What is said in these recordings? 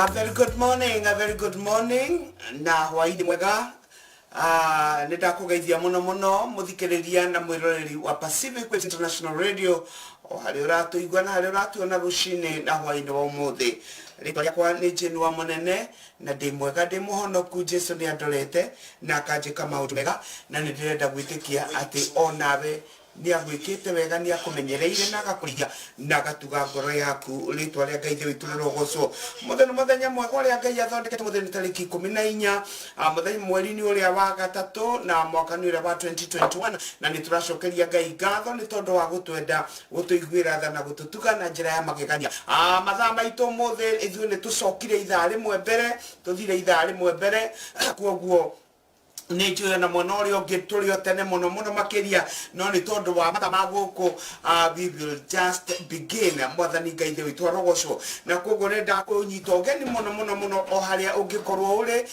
A very good morning. Na hwaini mwega. Nitakugeithia muno muthikiriria na mwiroreri wa Pacific West International Radio o hari uratuigua na hari uratuona rucini na hwaini wa umuthi. Ritwa riakwa ni Jane wa Munene na ndi mwega ndi muhonoku Jesu ni andorete na akanjika maundu mega na ni ndirenda gwitikia ati onawe ni agwikite wega ni akumenyereire na agakurigia na agatuga ngoro yaku ritwa ria Ngai witu rogocwo muthenya mwaka uria Ngai athondekete muthenya tariki 14 muthenya mweri-ini uria wa gatatu na mwaka ni uria wa 2021 na ni turacokeria Ngai ngatho ni tondu wa gutwenda gutuiguira tha na gututuga na njira ya magegania mathaa maitu muthi ithuĩ ni tucokire ithaa rimwe mbere tuthire ithaa rimwe mbere kwoguo ni njuya na mwana uria ungi turio tene muno makiria no ni tondu wa matha ma guku we will just begin mwathani Ngai witu arogocwo na koguo renda kunyita ugeni muno o haria ungikorwo uri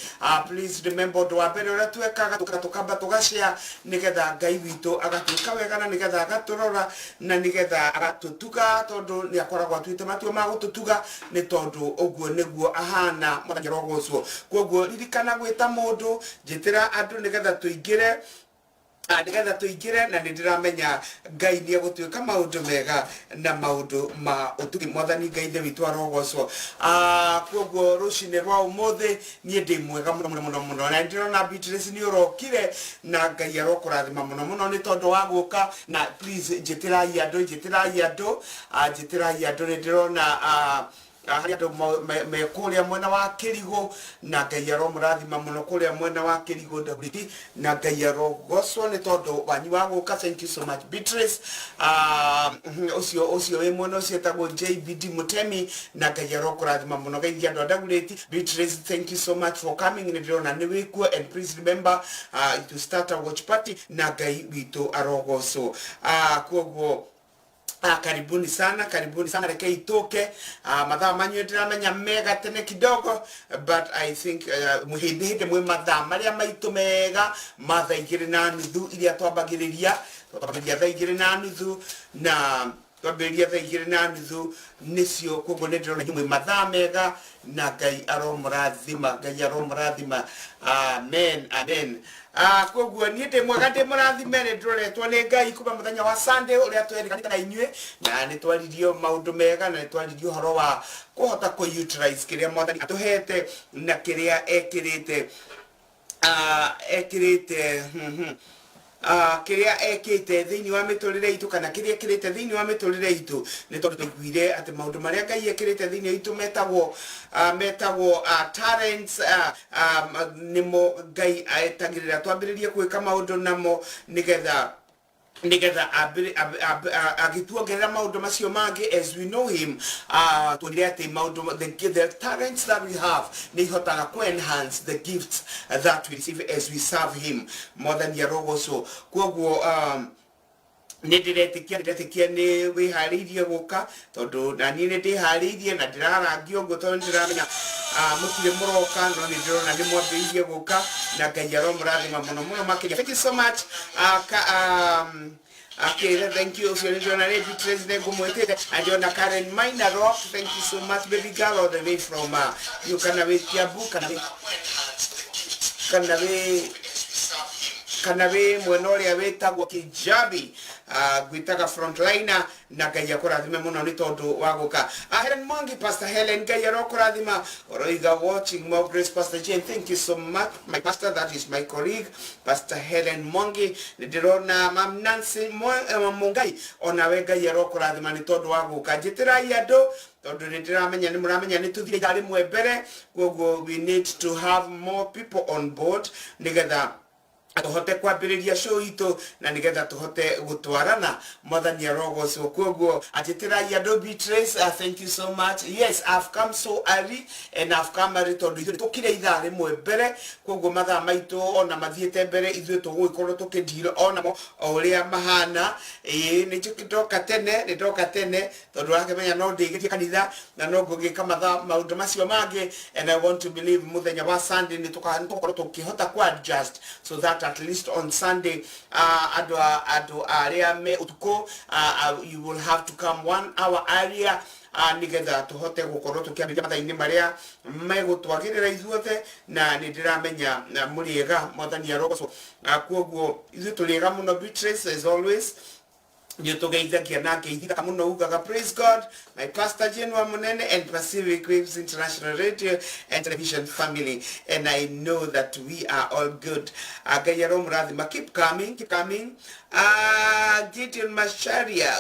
please remember ndo wa mbere uria twekaga tukamba tugashare nigetha Ngai witu agatuika wega na nigetha agaturora na nigetha agatutuga tondu ni akoragwo atwite matio ma gututuga ni tondu uguo niguo ahana mwathani arogocwo koguo ririkana gwita mundu njitira andu nigetha tuingire na ndiramenya Ngai ni agutwika maundu mega na maundu ma utugi mwathani Ngai witu arogocwo kwoguo rucini rwa umuthi nie ndi mwega muno na ndirona Beatrice ni urokire na Ngai arokurathima muno ni tondu wa guka na please njitirai andu ndirona hari andu me kuria mwena wa Kirigo na Ngai aromurathima muno kuria mwena wa Kirigo WT na Ngai arogocwo ni tondu wanyu wa guka. Thank you so much Beatrice. Ucio we mwena ucio etagwo JBD Mutemi na Ngai arokurathima muno geithia andu WT. Beatrice, thank you so much for coming ni ndirona ni wikuo and please remember to start a watch party na Ngai witu arogocwo kwoguo karibuni sana reke itoke mathaa manyu ndiramenya mega tene kidogo but I think muhinde mwe mathaa maria maitu mega mathaa 2:30 iria twambagiriria thaa 2:30 na twambiriria thaa 2:30 nicio koguo ndirona mwe mathaa mega na Ngai aromurathima amen. Kwoguo ni ndi mwega ndi murathime ni nduretwo ni Ngai kuma muthenya wa Sunday uria twerikanite na inyue na ni twaririo maundu mega na ni twaririo horo wa kuhota ku utilize kiria mwathani atuhete na kiria ekirite kiria ekite thiini wa miturire itu kana kiria kirite thiini wa miturire itu ni tondu tuiguire ati maundu maria Ngai ekirite thiini itu metagwo talents nimo Ngai aetagirira twambiririe gwika maundu namo nigetha agituongerera maundu macio mangi as we know him tuonire ati maundu the talents that we have ni hotaga ku enhance the gifts that we receive as we serve him mwathani arogocwo kwoguo ndiretikia ni wihariirie guka tondu nani ni ndihariirie na ndirarangio ngo tondu ndiramenya mutire muroka no ni ndirona ni mwambiriirie guka na Ngai aromurathima muno makiria. Thank you so much okay, thank you. So you're on a ready president Gumwete and you're on a Karen Minor Rock. Thank you so much, baby girl, all the way from you can have Kiabu, kanawe mwenori aweta gwa Kijabi gwitaga frontliner na Ngai akurathime muno ni tondu wa guka. Helen Mwangi, Pastor Helen, Ngai arokurathima oroiga watching more grace. Pastor Jane, thank you so much my pastor, that is my colleague Pastor Helen Mwangi. Ndirona Mam Nancy Mungai onawe Ngai arokurathima ni tondu wa guka. Njitirai andu tondu ndiramenya ni muramenya ni tuthire ithaa rimwe mbere kwoguo we need to have more people on board nigetha tuhote kwambiriria show itu na nigetha tuhote gutwarana mwathani arogocwo kwoguo atitirai andu. Beatrice, thank you so much. Yes, I've come so early and I've come early tondu ithu tukire ithaa rimwe mbere kwoguo mathaa maitu ona mathiete mbere ithu tugukorwo tukindiro onamo uria mahana ni ndoka tene tondu rakemenya no ndigitie kanitha na no ngugika mathaa maundu macio mangi and I want to believe muthenya wa Sunday ni tukorwo tukihota ku adjust so that at least on Sunday adu aria me utuko you will have to come 1 hour earlier nigetha tuhote gukorwo tukiambia mathaini maria megutwagirira ithuothe na nindiramenya muriega mwathani arogoco koguo ithu turiega muno Beatrice as always you to get the Kiana Kamuno Ugaga, praise God, my pastor Jenwa Munene and Pacific Waves International Radio and Television family. And I know that we are all good. Gayarom Radima, keep coming, keep coming. Gideon Masharia,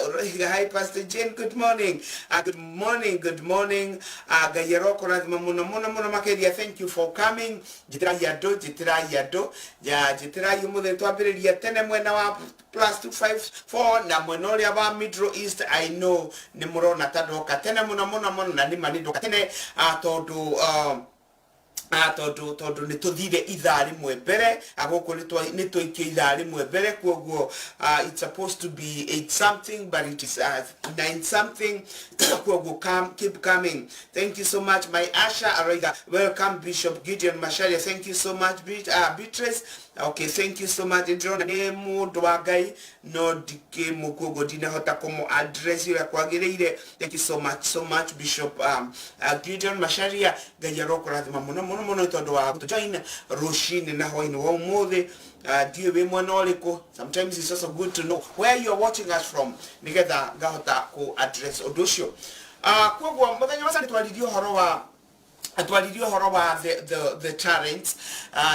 hi Pastor Jen, good morning. Good morning, good morning. Gayaroko Radima Muna Makedia, thank you for coming. Jitra Yado, Ya Jitra Yumu to Abiria Tenemwena plus 254 na mwenoli aba Middle East. I know Nimuro Natado Katena Muna na Nimanido Katene todo nitodire idari mwebere agoko nito idari mwebere kuogo it's supposed to be 8 something but it is 9 something kuogo keep coming. Thank you so much my Asha Arega. Welcome Bishop Gideon Masharia. Thank you so much Beatrice. Okay, thank you so much. Ndrona nemu dwagai no dike mukogo dina hota komo address ya kwagireire. Thank you so much Bishop Gideon Masharia gayaroko radima mono todo wa to join Roshine na hoine wa mode dear we monoliko. Sometimes it's also good to know where you're watching us from. Nigeda gahota ko address odosho kwa mwathani wasa twalidio horowa atwalidio horowa the talents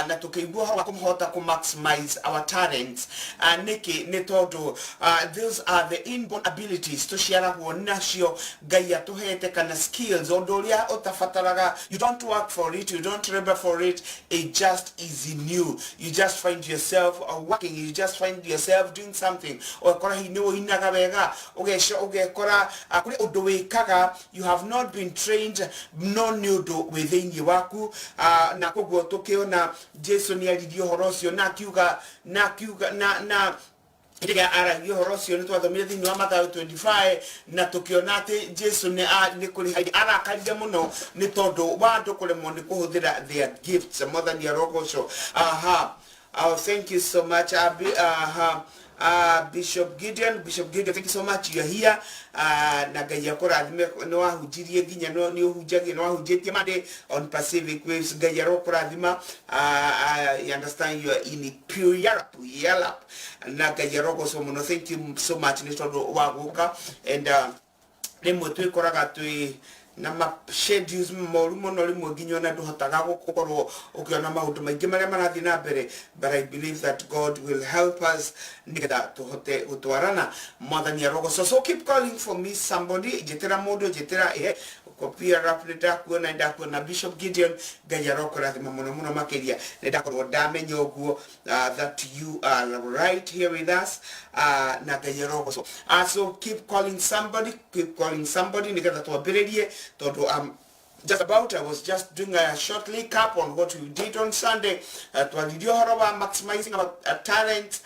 na tukaibua horowa kumhota ku maximize our talents niki netodo those are the inborn abilities to share nacio gaya tuhete kana skills ondoria otafataraga. You don't work for it, you don't labor for it, it just is in you. You just find yourself working, you just find yourself doing something or kora hino inagabega oge kora kuri odowekaga. You have not been trained, no new do within Yiwaku na kogo tokeona Jason ya lidio horosio na kiuga na Itiga ara yorosio nitwa the mithi ni Mathayo 25 na tukionate Jesu ne kuli haidi ara kalija muno ni todo watu kule monde kuhuthira their gifts more than your rogo show. Thank you so much Bishop Gideon, thank you so much. You are here. Nagaya kora adime no ahujirie ginya no ni ohujage no ahujeti made on Pacific Waves gayaro kora adima. I understand you are in pure Europe. Nagaya rogo so mono. Thank you so much. Nitodo wagoka and nemo tu koraga tu nama schedules morumo no limo ginyo na duhotaga gukoro ukiona maundu maingi maria marathi na mbere, but I believe that God will help us nigeda tuhote gutwarana mwathani arogo. So keep calling for me somebody jetera modo jetera kopia rapida kuona na Bishop Gideon gayaroko rathima muno makeria ndakoro damenyo guo that you are right here with us na gayaroko. So keep calling somebody nigeda tuabirerie todo I was just doing a short recap on what we did on Sunday. Maximizing our talent,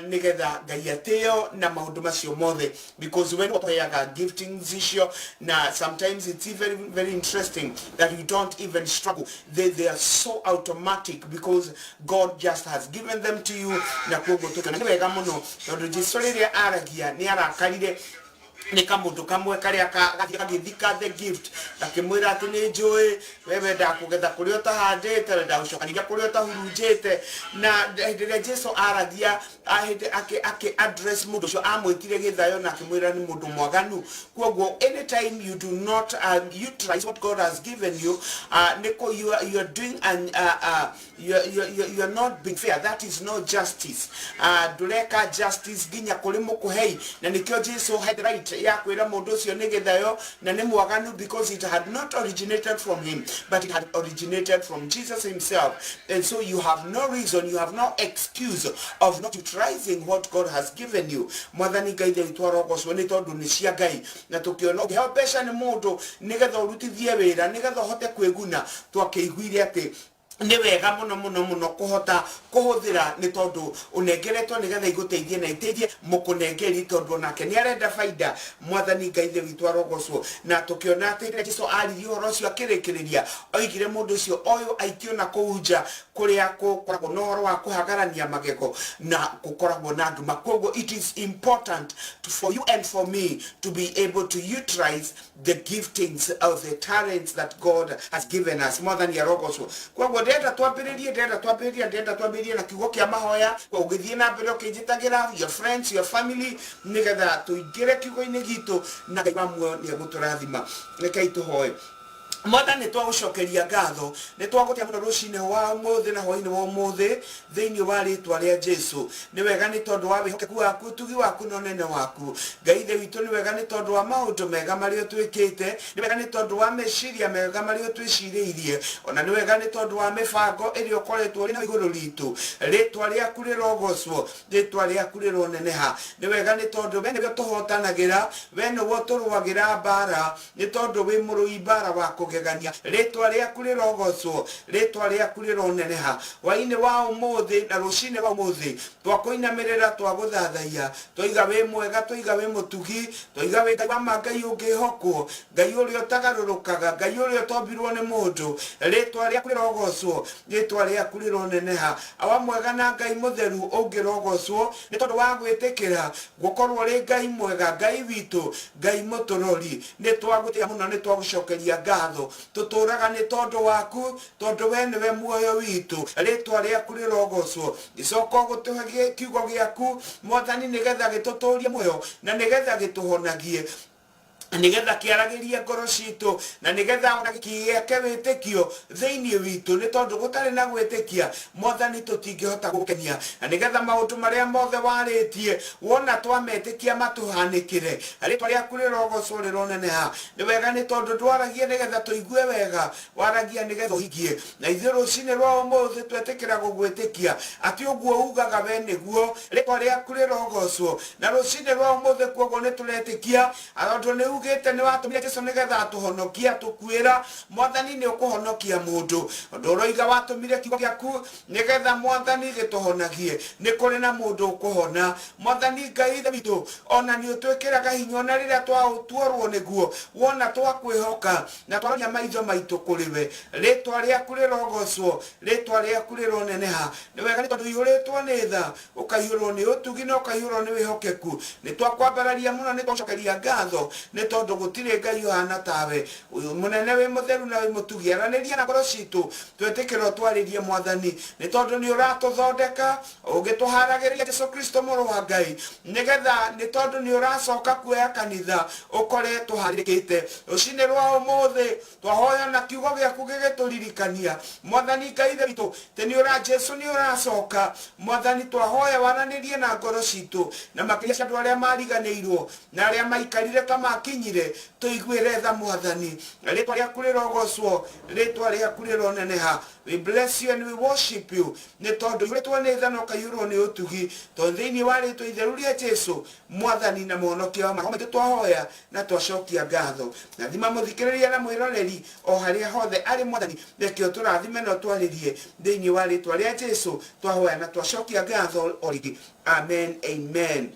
nigeda gayateo na mahuduma sio mode, because when we are gifting issue na sometimes it's very very interesting that you don't even struggle. They are so automatic because God just has given them to you. Na kogo toka na wega muno no jisolere aragia ni arakarire nika mundu kamwe karia gagithika the gift akimwira ati ni njui wewe ndakugetha kuria utahandite ndaucokaniria kuria utahurunjite na ndiria Jesu arathia ake address mundu ucio amwitire githayo na akimwira ni mundu mwaganu. Koguo anytime you do not utilize what God has given you, niko you are doing and you are not being fair. That is not justice. Dureka justice ginya kuri mukuhei na nikyo Jesu had right ya kwira mundu ucio ni githayo na ni mwaganu, because it had not originated from him but it had originated from Jesus himself. And so you have no reason, you have no excuse of not utilizing what God has given you. Mwathani gaithe itwaro so ni tondu ni cia Ngai na tukiona ukihopesha ni mundu nigetha urutithie wira nigetha hote kweguna twakeiguire ati ni wega muno kuhota kuhuthira ni tondu unengeretwo ni getha iguteithie na iteithie mukunengeri tondu nake ni arenda faida mwathani Ngai the witu arogocwo na tukiona ati Jesu aririe horo ucio akirikiriria oigire mundu ucio oyo aikio na kuunja kuria kukoragwo na horo wa kuhagarania magego na gukoragwo na nduma koguo it is important for you and for me to be able to utilize the giftings of the talents that God has given us mwathani arogocwo koguo ndenda twambiririe na kiugo kia mahoya ugithie na mbere ukijitagira your friends your family nigetha tuingire kiugo-ini gitu na Ngai wamwe ni aguturathima rekei tuhoe mwathani twagucokeria ngatho ni twagutia muno rucine wa muthi na hwaini wa muthi thiini wa ritwa ria Jesu ni wega ni tondu wa wihokeku waku tugi waku no nene waku Ngai the witu ni wega ni tondu wa maundu mega mario twikite ni wega ni tondu wa meciria mega mario twiciriirie ona ni wega ni tondu wa mibango irio koretwo ri na iguru ritu ritwa riaku rirogocwo ritwa riaku rironeneha ni wega ni tondu we nibio tuhotanagira we nibio turwagira mbara ni tondu wi murui mbara wako gegania ritwa riaku rirogocwo ritwa riaku rironeneha waini wa umuthi na rucine wa umuthi twakuinamirira twaguthathaia twiga wi mwega twiga wi mutugi twiga wi Ngai wa Ngai ungihokwo Ngai uria utagarurukaga Ngai uria utombirwo ni mundu ritwa riaku rirogocwo ritwa riaku rironeneha awa mwega na Ngai mutheru ungirogocwo ni tondu wa gwitikira gukorwo ri Ngai mwega Ngai witu Ngai muturori ni twagutia muno ni twagucokeria ngatho tuturaga ni tondu waku tondu we niwe muoyo witu ritwa riaku rirogocwo gicoka gutuhagie kiugo giaku mwathani nigetha gituturie muoyo na nigetha gituhonagie nigetha kiaragirie ngoro citu na nigetha ona kieke witikio thiini witu ni tondu gutari na gwitikia mwathani tutingihota gukenia na nigetha maundu maria mothe waritie wona twametikia matuhanikire ritwa riaku rirogocwo rironeneha ni wega ni tondu twaragia nigetha tuigue wega waragia nigetha uhigie na ithuĩ rucine rwa umuthi twetikira gugwitikia ati uguo ugaga we niguo ritwa riaku rirogocwo na rucine rwa umuthi koguo ni turetikia atondu ni ugite ni watumire Jesu nigetha atuhonokia tukwira mwathani ni ukuhonokia mundu ndoroiga watumire kiugo giaku nigetha mwathani gituhonagie ni kuri na mundu ukuhona mwathani Ngai the witu ona ni utwikiraga hinya ona riria tuorwo niguo wona twakwihoka na twaroria maitho maitu kuriwe ritwa riaku rirogocwo ritwa riaku rironeneha ni wega ni tondu ihuritwo ni tha ukaihurwo ni utugi na ukaihurwo ni wihokeku ni twakwambararia muno ni twacokeria ngatho ni tondu gutire Ngai uhana tawe uyu munene wi mutheru na wi mutugi araniria na ngoro citu twetikira twaririe mwathani ni tondu ni uratuthondeka ugituharagiria Jesu Kristo muru wa Ngai nigetha ni tondu ni uracoka kuoya kanitha ukore tuharikite rucine rwa umuthi twahoya na kiugo giaku gigituririkania mwathani Ngai the witu te ni ura Jesu ni uracoka mwathani twahoya waranirie na ngoro citu na makiria andu aria mariganirwo na aria maikarire kama kinyire tuiguire tha mwathani ritwa riaku rirogocwo ritwa riaku rironeneha we bless you and we worship you ni tondu ihuritwo ni tha na ukaihurwo ni utugi tondu thiini wa ritwa itheru ria Jesu mwathani na muhonokia wa mahoma twahoya na twacokia ngatho na thima muthikiriria na mwiroreri o haria hothe ari mwathani reke turathime no twaririe thiini wa ritwa ria Jesu twahoya na twacokia ngatho origi amen amen.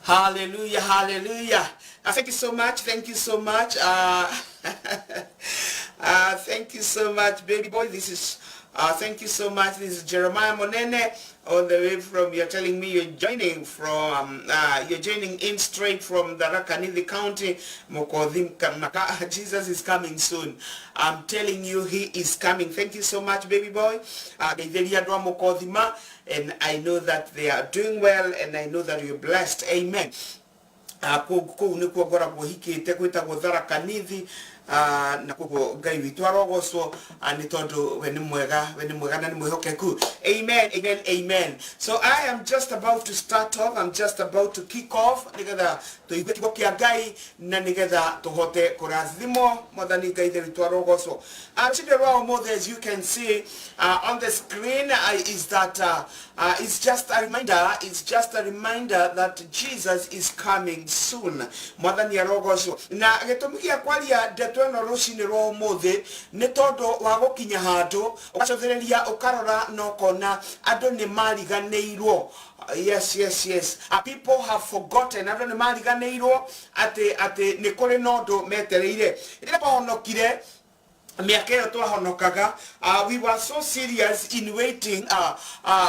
Hallelujah, hallelujah. Thank you so much. Thank you so much. Thank you so much, baby boy. This is thank you so much. This is Jeremiah Monene, all the way from. You're telling me you're joining from. You're joining in straight from Tharaka Nithi County. Jesus is coming soon. I'm telling you, He is coming. Thank you so much, baby boy. And I know that they are doing well, and I know that you're blessed. Amen. Kuu ni kuogora kuhikite gwitagwo Tharaka Nithi na kuko Ngai witu arogocwo ni tondu we ni mwega na ni mwihokeku. Amen, amen, amen. So I am just about to start off. I'm just about to kick off nigetha tuigue kiugo kia Ngai na nigetha tuhote kurathimo mwathani Ngai the witu arogocwo. As you can see on the screen is that it's just a reminder that Jesus is coming soon. Mwathani arogocwo na gitumi gia kwaria twena rucini rwa umuthi ni tondu wa gukinya handu ugacothereria ukarora no kona andu ni mariganeirwo. Yes. People have forgotten. Andu ni mariganeirwo ati ni kuri nondu metereire. Ira bahonokire miaka twahonokaga, we were so serious in waiting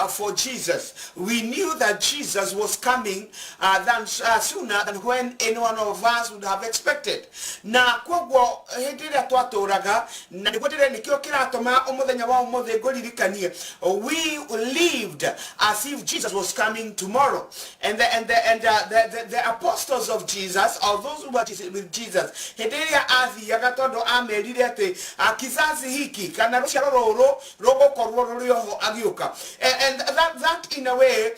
for Jesus. We knew that Jesus was coming sooner than when any one of us would have expected. Na kogwo hindira twaturaga na nigotire nikio kiratoma umuthenya wa umuthe ngoririkanie, we lived as if Jesus was coming tomorrow. And the apostles of Jesus, or those who were with Jesus, hindira athiaga tondu amerire ati kizazi hiki kana ruciaro ruru rugukorwo rurioho agiuka. And that in a way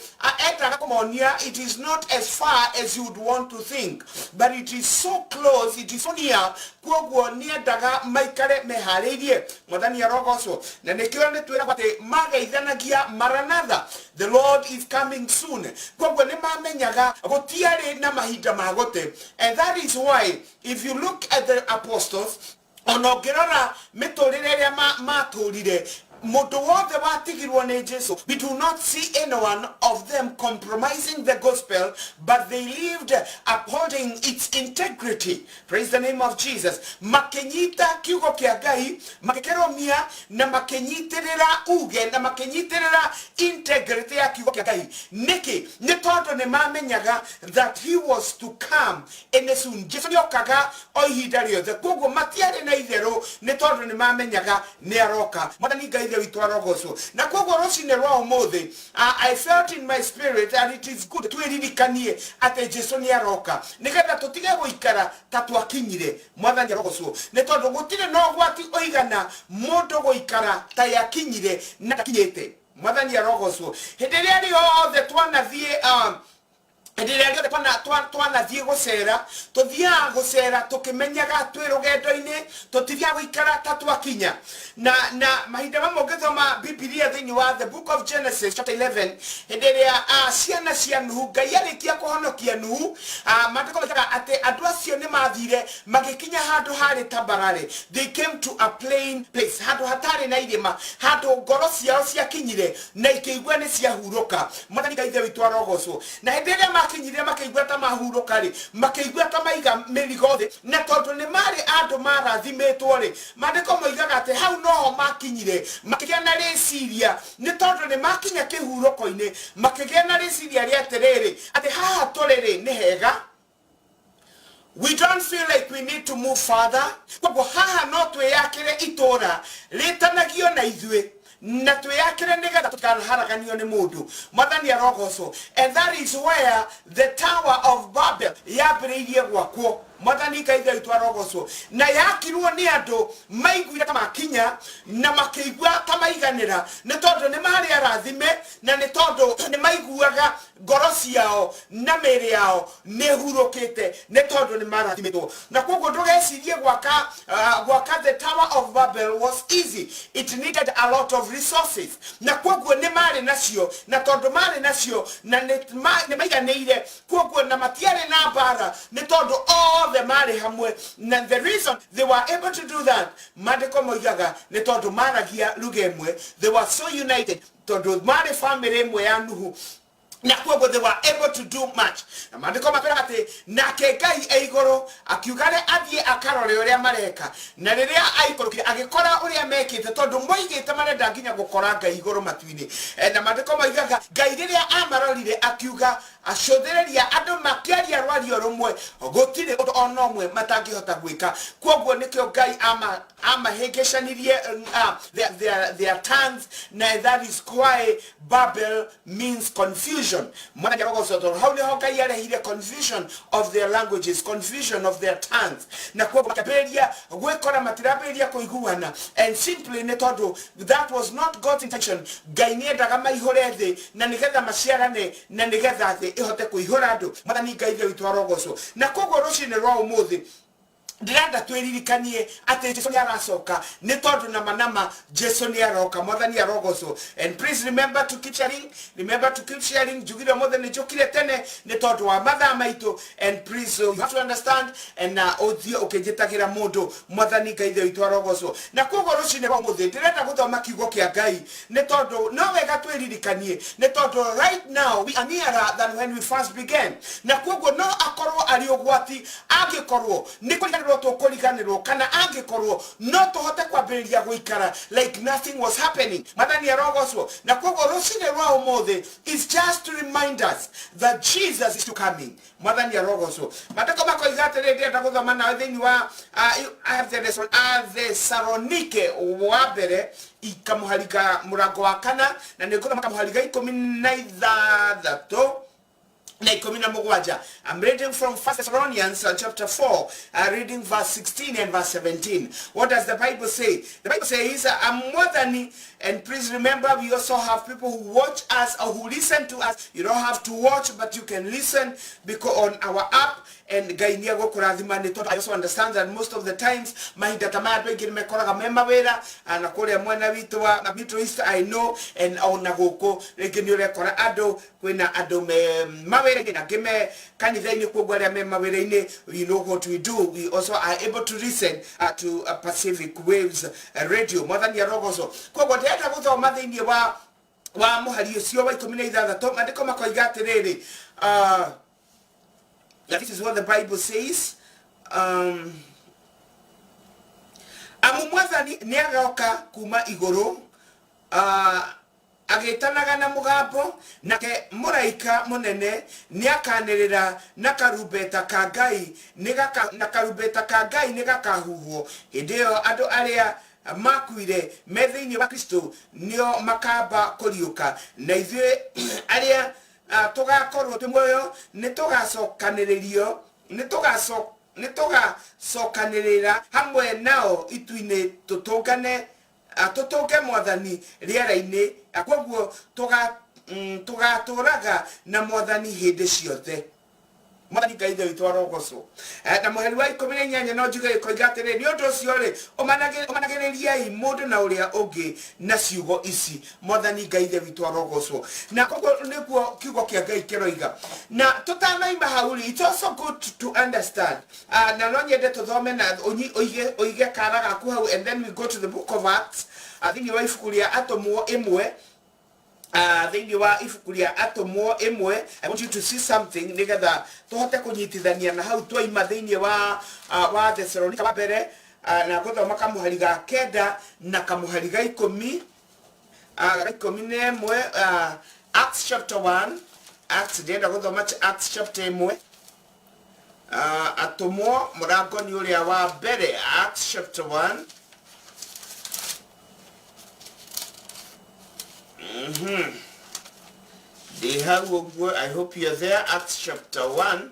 it is not as far as you would want to think, but it is so close, it is so near. Kogwo niendaga maikare meharirie mwathani arogocwo na nikio nitwira bati magaithanagia Maranatha, the Lord is coming soon. Kogwo ni mamenyaga gutiari na mahinda magote. And that is why if you look at the apostles, onogirora mitorire ria maturire mundu wothe watigirwo ni Jesu, we do not see any one of them compromising the gospel, but they lived upholding its integrity. Praise the name of Jesus. Makenyita kiugo kia Ngai, makekeromia na makenyitirira uge na makenyitirira integrity ya kiugo kia Ngai. Niki ni tondu ni mamenyaga that he was to come in soon. Jesu ni okaga oihinda riothe. Koguo matiari na ithero ni tondu ni mamenyaga ni aroka. Mwathani Ngai na kogwo rucini rwa umuthi, I felt in my spirit that it is good twiririkanie ati Jesu ni aroka nigetha tutige guikara ta twakinyire mwathani arogocwo ni tondu gutire no gwati oigana mundu guikara ta yakinyire na takinyite mwathani arogocwo hindi ria riothe twanathie Ndiregete twanathie gucera tuthia gucera tukimenyaga twi rugendo-ini tutithia guikara ta twakinya na mahinda mamwe ngithoma Biblia thini wa the book of Genesis chapter 11 ndiria ciana cia Nuhu Ngai arikia kuhonokia Nuhu matiko metaga ati andu acio ni mathire magikinya handu hari tambarare. They came to a plain place, handu hatari na irima, handu ngoro ciao ciakinyire na ikigwa ni ciahuruka. Mwathani Ngai ithe witu arogocwo na ndiria makinyire makeigwa ta mahuruka ri makeigwa ta maiga mirigo thi na tondu ni mari andu marathimetwo ri mandiko moigaga ati hau noho makinyire makigia na reciria ni tondu ni makinya kihuruko-ini makigia na reciria ri atiriri ati haha turiri ni hega. We don't feel like we need to move further. Kwa haha no twiyakire itura ritanagio na ithue na twiyakire nigetha tutikaharaganio ni mundu mwathani arogocwo. And that is where the Tower of Babel yambiriirie gwakwo. Mwathani Ngai ithe arogocwo na yakirwo ni andu maiguire ta makinya na makeigua ta maiganira ni tondu ni mari arathime na ni tondu ni maiguaga ngoro ciao na meri yao ni hurukite ni tondu ni marathimetwo. Na koguo ndugecirie gwaka the Tower of Babel was easy. It needed a lot of resources. Na koguo ni mari nacio na tondu mari nacio na ni maiganeire koguo na matiare na bara ni tondu the mari hamwe. And the reason they were able to do that, mandiko moigaga ni tondu maragia lugha imwe. They were so united tondu mari family imwe ya Nuhu na koguo they were able to do much. Na mandiko makwira ati nake Ngai eiguru akiugare athie akarore uria mareka na riria aikorokire agikora uria mekite tondu moigite marenda nginya gukora Ngai iguru matuini. Na mandiko moigaga Ngai riria amarorire akiuga acothereria andu makiaria rwario rumwe gutire undu ona umwe matangihota gwika. Koguo nikio Ngai amahengecanirie their tongues, na that is why Babel means confusion. Mwana jagogoso how ni Ngai arehire confusion of their languages, confusion of their tongues. Na koguo makaberia gwekora matiraberia kuiguana, and simply ne tondu that was not God's intention. Ngai niendaga maihore thi na nigetha maciarane na nigetha thi ihote kuihura andu. Mwathani Ngai ithe witu arogocwo na koguo rucini rwa umuthi ndirenda twiririkanie ati Jesu ni aracoka ni tondu na manama Jesu ni aroka mwathani arogoco. And please remember to keep sharing jugire mothe ni jukire tene ni tondu wa mathaa maitu. And please you have to understand and othio ukijitagira mundu mwathani ngaithe witu arogoco na kogo rucine wa muthe ndirenda guthoma kiugo kia Ngai ni tondu no wega twiririkanie ni tondu right now we are nearer than when we first began. Na kogo no akorwo ari ugwati angikorwo ni tukuriganirwo kana angikorwo no tuhote kwambiriria guikara like nothing was happening. Mwathani arogocwo na koguo rucine rwa umothe is just to remind us that Jesus is to coming. Mwathani arogocwo matako makoiga atiriri ndenda guthoma na thiini wa I have the Thessalonike wa mbere ikamuharika murango wa kana na nikuthoma makamuharika 16 I'm reading from 1 Thessalonians chapter 4, reading verse 16 and verse 17. What does the Bible say? The Bible says, more than, and please remember, we also have people who watch us or who listen to us. You don't have to watch, but you can listen because on our app. And I also understand that most of the times, mahinda tamaya twingi nimekoraga mema wira na kuria mwena witu wa Middle East I know and ona guku ringi ni urekora andu kwina andu me mawira ngina ngime kanitha-ini kwoguo aria me mawira-ini we know what we do. We also are able to listen to Pacific Waves Radio. Mwathani arogoco kwoguo ndenda guthoma thiini wa muhari ucio wa 16 mandiko makoiga atiriri this is what the Bible says. Amumwathani ni agoka kuma iguru agitanaga na mugambo nake muraika munene ni akanirira na karumbeta ka Ngai ni gakahuhwo hindeo andu aria makuire methiini wa Kristo nio makamba kuriuka na ithuĩ aria tugakorwo twi muoyo ni tugacokanirira hamwe nao itu-ini tutunge Mwathani riera-ini kwoguo tugaturaga na Mwathani hindi ciothe. Mwathani ngaithe witu arogocwo na muheri wa 18 no njuge koiga atiriri ni undu ucio ri umanagiriai mundu na uria ungi na ciugo ici. Mwathani ngaithe witu arogocwo na koguo niguo kiugo kia Ngai kiroiga na tutanaima hauri. It's also good to understand na no nyende tuthome na oige kara gaku hau and then we go to the book of Acts thiini wa ibuku ria Atomwo imwe thiini wa ibuku ria Atomwo imwe. I want you to see something nigetha tuhote kunyitithania na hau twaima thiini wa Thessalonica wa mbere na guthoma kamuhari ga kenda na kamuhari ga 10 Acts chapter 1 Acts ndenda guthoma Acts chapter 1 Atomwo murango ni uria wa mbere Acts chapter 1 I hope you're there. Acts chapter 1.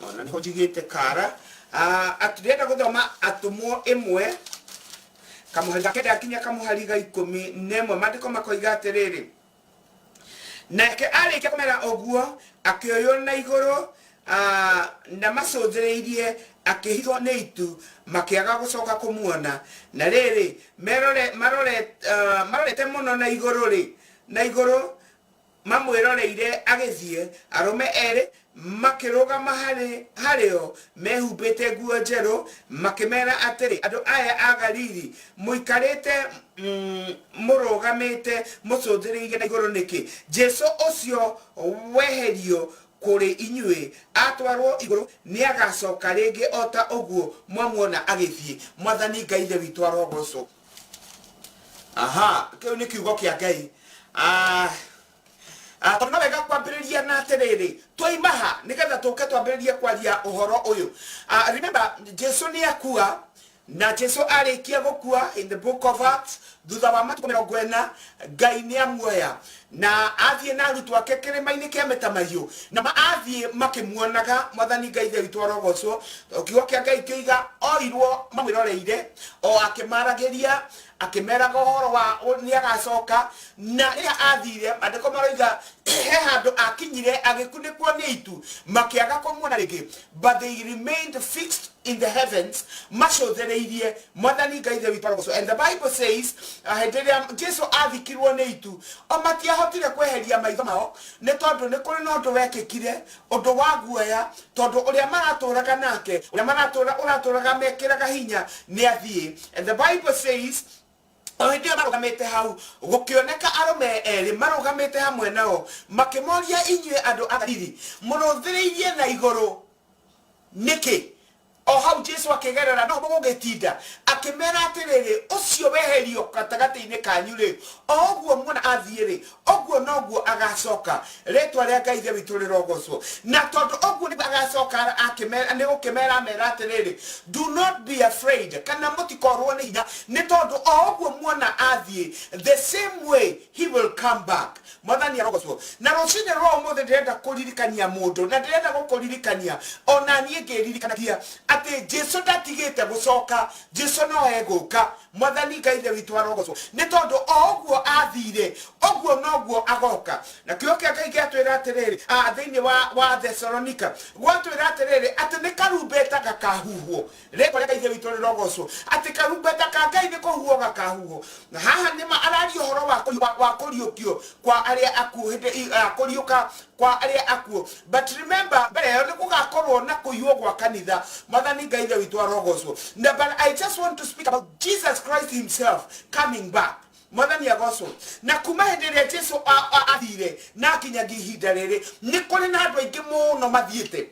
Ona niho njigite kara aturenda guthoma Atomwo imwe kamuhari ga kenda akinya kamuhari ga 11 mandiko makoiga atiriri nake arikia kumera oguo akioyo na iguru na macũthĩrĩirie akĩhithwo nĩ itu makiaga gucoka kumuona na riri marorete muno na iguru mamwiroreire agithie arume eri makirugama hario mehumbite nguo njeru makimera atiri andu aya a Galili muikarite murugamite mucũthĩrĩirie na iguru niki Jesu ucio weherio kuri inyue atwarwo iguru ni agacoka ringi ota uguo mwamuona agithie. Mwathani ngaithe witu arogocwo. Kiu ni kiugo kia Ngai. Tona wega kwambiriria na atiriri twimaha nigetha tuke twambiririe kwaria uhoro uyu. Remember Jesu ni akua na Jesu arikia gukua in the book of Acts thutha wa matuko 40 Ngai ni amuoya na athie na arutwo ake kirima-ini kia Mĩtamaiyũ na athie makimuonaga Mwathani Ngai ithe witũ arogocwo kiugo kia Ngai kĩoiga oirwo mamwĩroreire o akĩmarageria akimeraga horo wa ni agacoka na ria athire andiko maroiga he handu akinyire agikunikwo ni itu makiaga kumwona ringi but they remained fixed in the heavens macothereirie Mwathani Ngai ithe witũ arogocwo. And the Bible says henderia Jesu athikirwo ni itu o matiahotire kweheria maitho mao ni tondu ni kuri no ndu wekikire undu wa guoya tondu uria maraturaga nake uria uraturaga mekiraga hinya ni athie. And the Bible says ndio marugamite hau gukioneka arume eri marugamite hamwe nao makimoria inywe andu athiri muruthiriirie na iguru niki o hau Jesu akigerera no mugugitinda akimera atiriri ucio weherio katagati-ini kanyu ri oguo mwana athie ri oguo noguo agacoka ritwa ria Ngai ithe witũ rirogocwo na tondu oguo ni agacoka akimera ni gukimera mera atiriri do not be afraid kana mutikorwo ni hinya ni tondu oguo mwana athie the same way he will come back. Mwathani arogocwo na rucini rwa umuthi ndirenda kuririkania mundu na ndirenda gukuririkania ona nie ngiririkanagia ati Jesu ndatigite gucoka Jesu no eguka. Mwathani Ngai ithe witũ arogocwo ni tondu oguo athire oguo noguo agoka na kiugo kia Ngai giatwira atiriri thiini wa Thessalonica gwatwira atiriri ati ni karumbeta gakahuhwo ritwa ria Ngai ithe witũ rirogocwo ati karumbeta ka Ngai ni kuhuhwo gakahuhwo na haha nima araria uhoro wa kuriukio kwa aria akuo kuriuka kwa aria akuo. But remember mbere yo ni gugakorwo na kuyuo gwa kanitha. Mwathani Ngai ithe witũ arogocwo. But I just want to speak about Jesus Christ himself coming back. Mwathani agocwo na kuma henderia Jesu athire na kinyagia ihinda riri ni kuri na andu aingi muno mathiete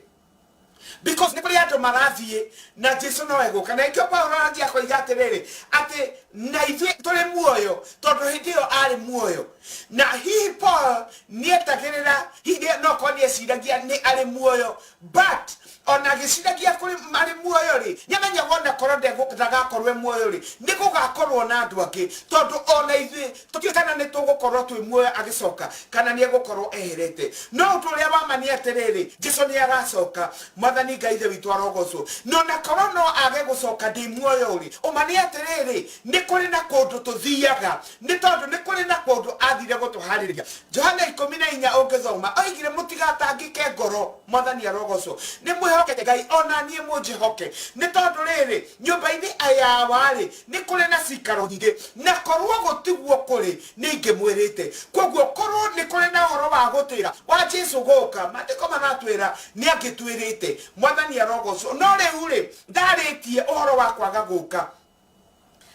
because ni kuri andu marathie na Jesu no eguka na ikio Paulo arathia koiga atiriri ati na ithuĩ tũrĩ muoyo tondu hindi ĩyo arĩ muoyo na hihi Paul nietagĩrĩra hihi no ko nieciragia ni arĩ muoyo but ona gĩciragia kũrĩ arĩ muoyo ri nĩamenyaga ona korwo ndagakorwo muoyo ri nĩ gũgakorwo na andũ angĩ tondu ona ithuĩ tũtiũĩ kana nĩ tũgũkorwo twĩ muoyo agĩcoka kana nĩ egũkorwo eherete no ũndũ ũrĩa wa ma nĩ atĩrĩrĩ Jesũ nĩ agacoka. Mwathani Ngai ithe witũ arogocwo no na korwo no age gũcoka ndĩ muoyo ri ũma nĩ atĩrĩrĩ ni kuri na kundu tuthiaga ni tondu ni kuri na kundu athire gutuhaririria. Johana 14 ungithoma oigire mutigatangike ngoro. Mwathani arogocwo ni mwihokete Ngai ona nie munjihoke ni tondu riri nyumba-ini ayawa ri ni kuri na cikaro nyingi na korwo gutiguo kuri ni ngimwirite koguo korwo ni kuri na horo wa gutira wa Jesu guka matiko maratwira ni angitwirite. Mwathani arogocwo no riu ri ndaritie uhoro wa kwaga guka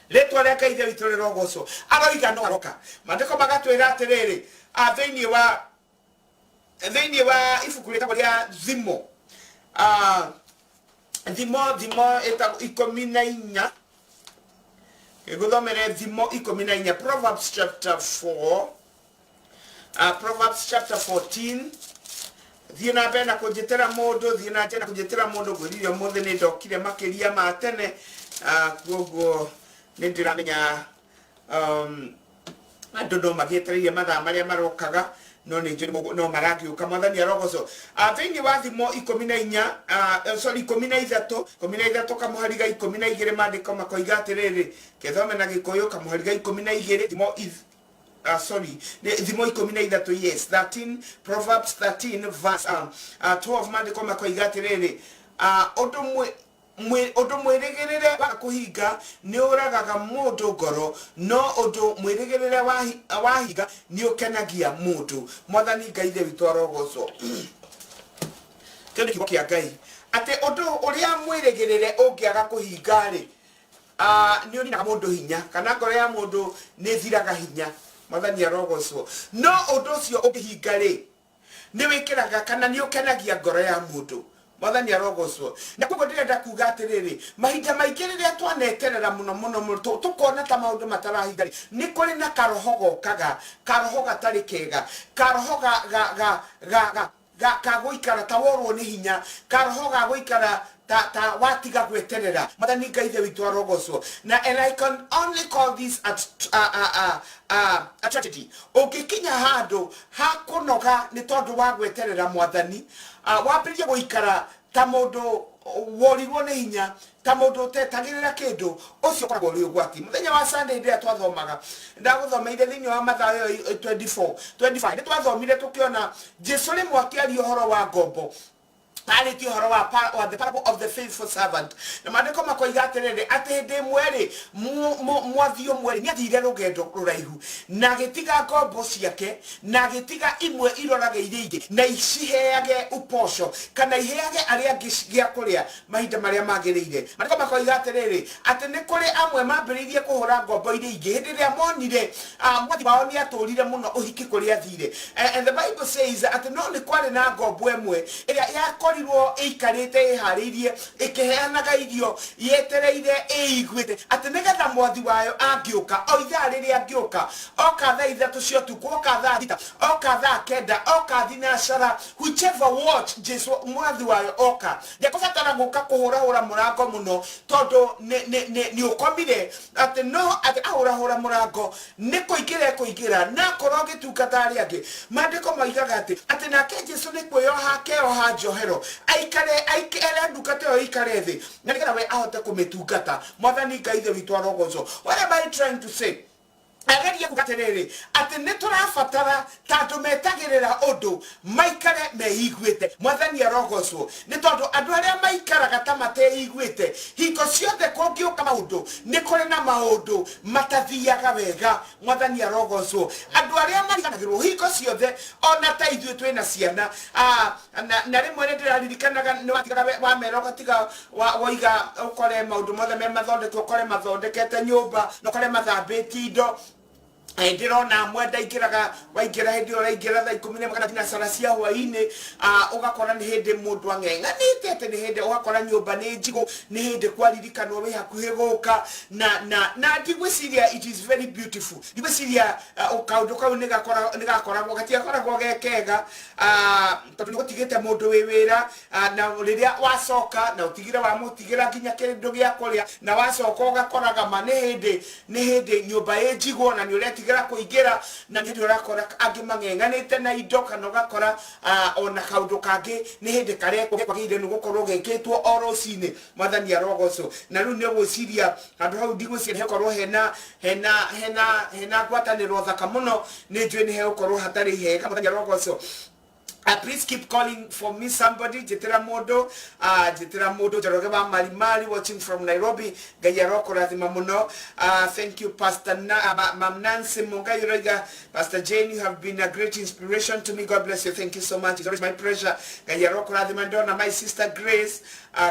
ritwa ria Ngai ithe witũ rirogocwo aroiga no aroka. Mandiko magatwira atiriri thiini wa ibuku ritagwo ria Thimo Thimo eta 14 guthomere Thimo 14 Proverbs chapter 4 Proverbs chapter 14 thie na mbere na kunjitira mundu thie na njena kunjitira mundu gwiririo muthi ni ndokire makiria ma tene koguo ni ndiramenya andu no magietereire mathaa maria marokaga no ni njuri no maragiuka. Mwathani arogocwo thiini wa Thimo 14 sorry 13 kamuhariga 12 mandiko makoiga atiriri kethome na gikuyu kamuhariga 12 Thimo sorry Thimo 13 yes 13 Proverbs 13 verse 12 mandiko makoiga atiriri undu mwirigirire wa kuhinga ni uragaga mundu ngoro no undu mwirigirire wa hinga ni ukenagia mundu. Mwathani Ngai ithe witũ arogocwo kĩndũ kiugo kĩa Ngai ati undu uria mwirigirire ungiaga kuhinga ri ni uninaga mundu hinya kana ngoro ya mundu ni thiraga hinya. Mwathani arogocwo no undu ucio ungihinga ri ni wikiraga kana ni ukenagia ngoro ya mundu. Mwathani arogocwo na koguo ndirenda kuga atiriri mahinda maingĩ rĩrĩa twaneterera muno tukona ta maundu matarahinga ni kuri na karoho gokaga karoho gatari kega karoho ga goikara ta worwo ni hinya karoho ga goikara ta watiga gweterera mathani ngai the witu arogocwo na and I can only call this a tragedy ugikinya handu hakunoga ni tondu wa gweterera mwathani wambirie goikara ta mundu worirwo ni hinya ta mundu tetagirira kindu ucio koragwo ri ugwati muthenya wa Sunday ndia twathomaga ndaguthomeire thiini wa Mathayo 25 ni twathomire tukiona Jesu rimwe akiaria uhoro wa ngombo Aliti horo wa the parable of the faithful servant. Na maandiko makoiga atiriri ati ndi mweri mwathio mweri ni athire rugendo ruraihu na gitiga ngombo ciake na gitiga imwe irorage iringi na iciheage uposho kana iheage aria gia kuria mahinda maria magirire. Maandiko makoiga atiriri ati ni kuri amwe mambiririe kuhura ngombo iringi hindi ria monire mwathi wao ni aturire muno uhiki kuria athire. And the Bible says ati no ni kwari na ngombo emwe iria ya rirwo ikarite iharirie ikiheanaga irio yetereire igwite ati nigetha mwathi wayo angiuka o ithaa riria angiuka oka thaa ithatu cio tuku oka thaa thita oka thaa kenda oka thinacara whichever watch Jesu mwathi wayo oka ndekubatara guka kuhurahura murango muno tondu ni ukomire ati no ati ahurahura murango ni kuingira na korwo gitungata aria angi maandiko maigaga ati nake Jesu ni kuyoha keoha njohero aikare ndukate o ikare thi na nigetha we ahote kumitungata mwathani ngai the witu arogocwo. What am I trying to say? Ageria kugaterere ati niturabatara tandu metagirira undu maikare meiguite mwathani arogocwo ni tondu andu aria maikaraga ta mateiguite hingo ciothe kungiuka maundu ni kuri na maundu matathiaga wega mwathani arogocwo. Andu aria mariganagirwo hingo ciothe ona ta ithuĩ twina ciana na rimwe ni ndiraririkanaga ni watigaga wameroga tiga waiga ukore maundu mothe me mathondekwo ukore mathondekete nyumba na ukore mathambĩtie indo ndirona mwenda ikiraga waingira hindi uraingira thaa 10 kana thinacara cia hwaini ugakora ni hindi mundu ang'eng'anite ati ni hindi ugakora nyumba ni njigu ni hindi kwaririkano wi hakuhi guka na ndigwiciria it is very beautiful ndigwiciria kaundu kau nigakoragwo gatiakoragwo gekega tondu nigutigite mundu wi wira na riria wacoka na utigire wa mutigira nginya kindu gia kuria na wacoka ugakoraga ma ni hindi nyumba ĩ njigu na ni ureti gira kuingira na ndi urakora angi mang'eng'anite na indo kana ugakora ona kaundu kangi ni hindi kare kwagire ni gukorwo geketwo orocine mwathani arogocwo na riu ni gwiciria andu hau ndigwiciria hekorwo hena gwataniro thaka muno ni njui ni hekorwo hatari hega mwathani arogocwo. Please keep calling for me somebody. Jetera modo Joroge ba Malimali watching from Nairobi. Gayaroko rathima muno. Thank you Pastor Mam Nancy Mungayiroga. Pastor Jane, you have been a great inspiration to me. God bless you. Thank you so much. It's always my pleasure. Gayaroko rathima ndona my sister Grace.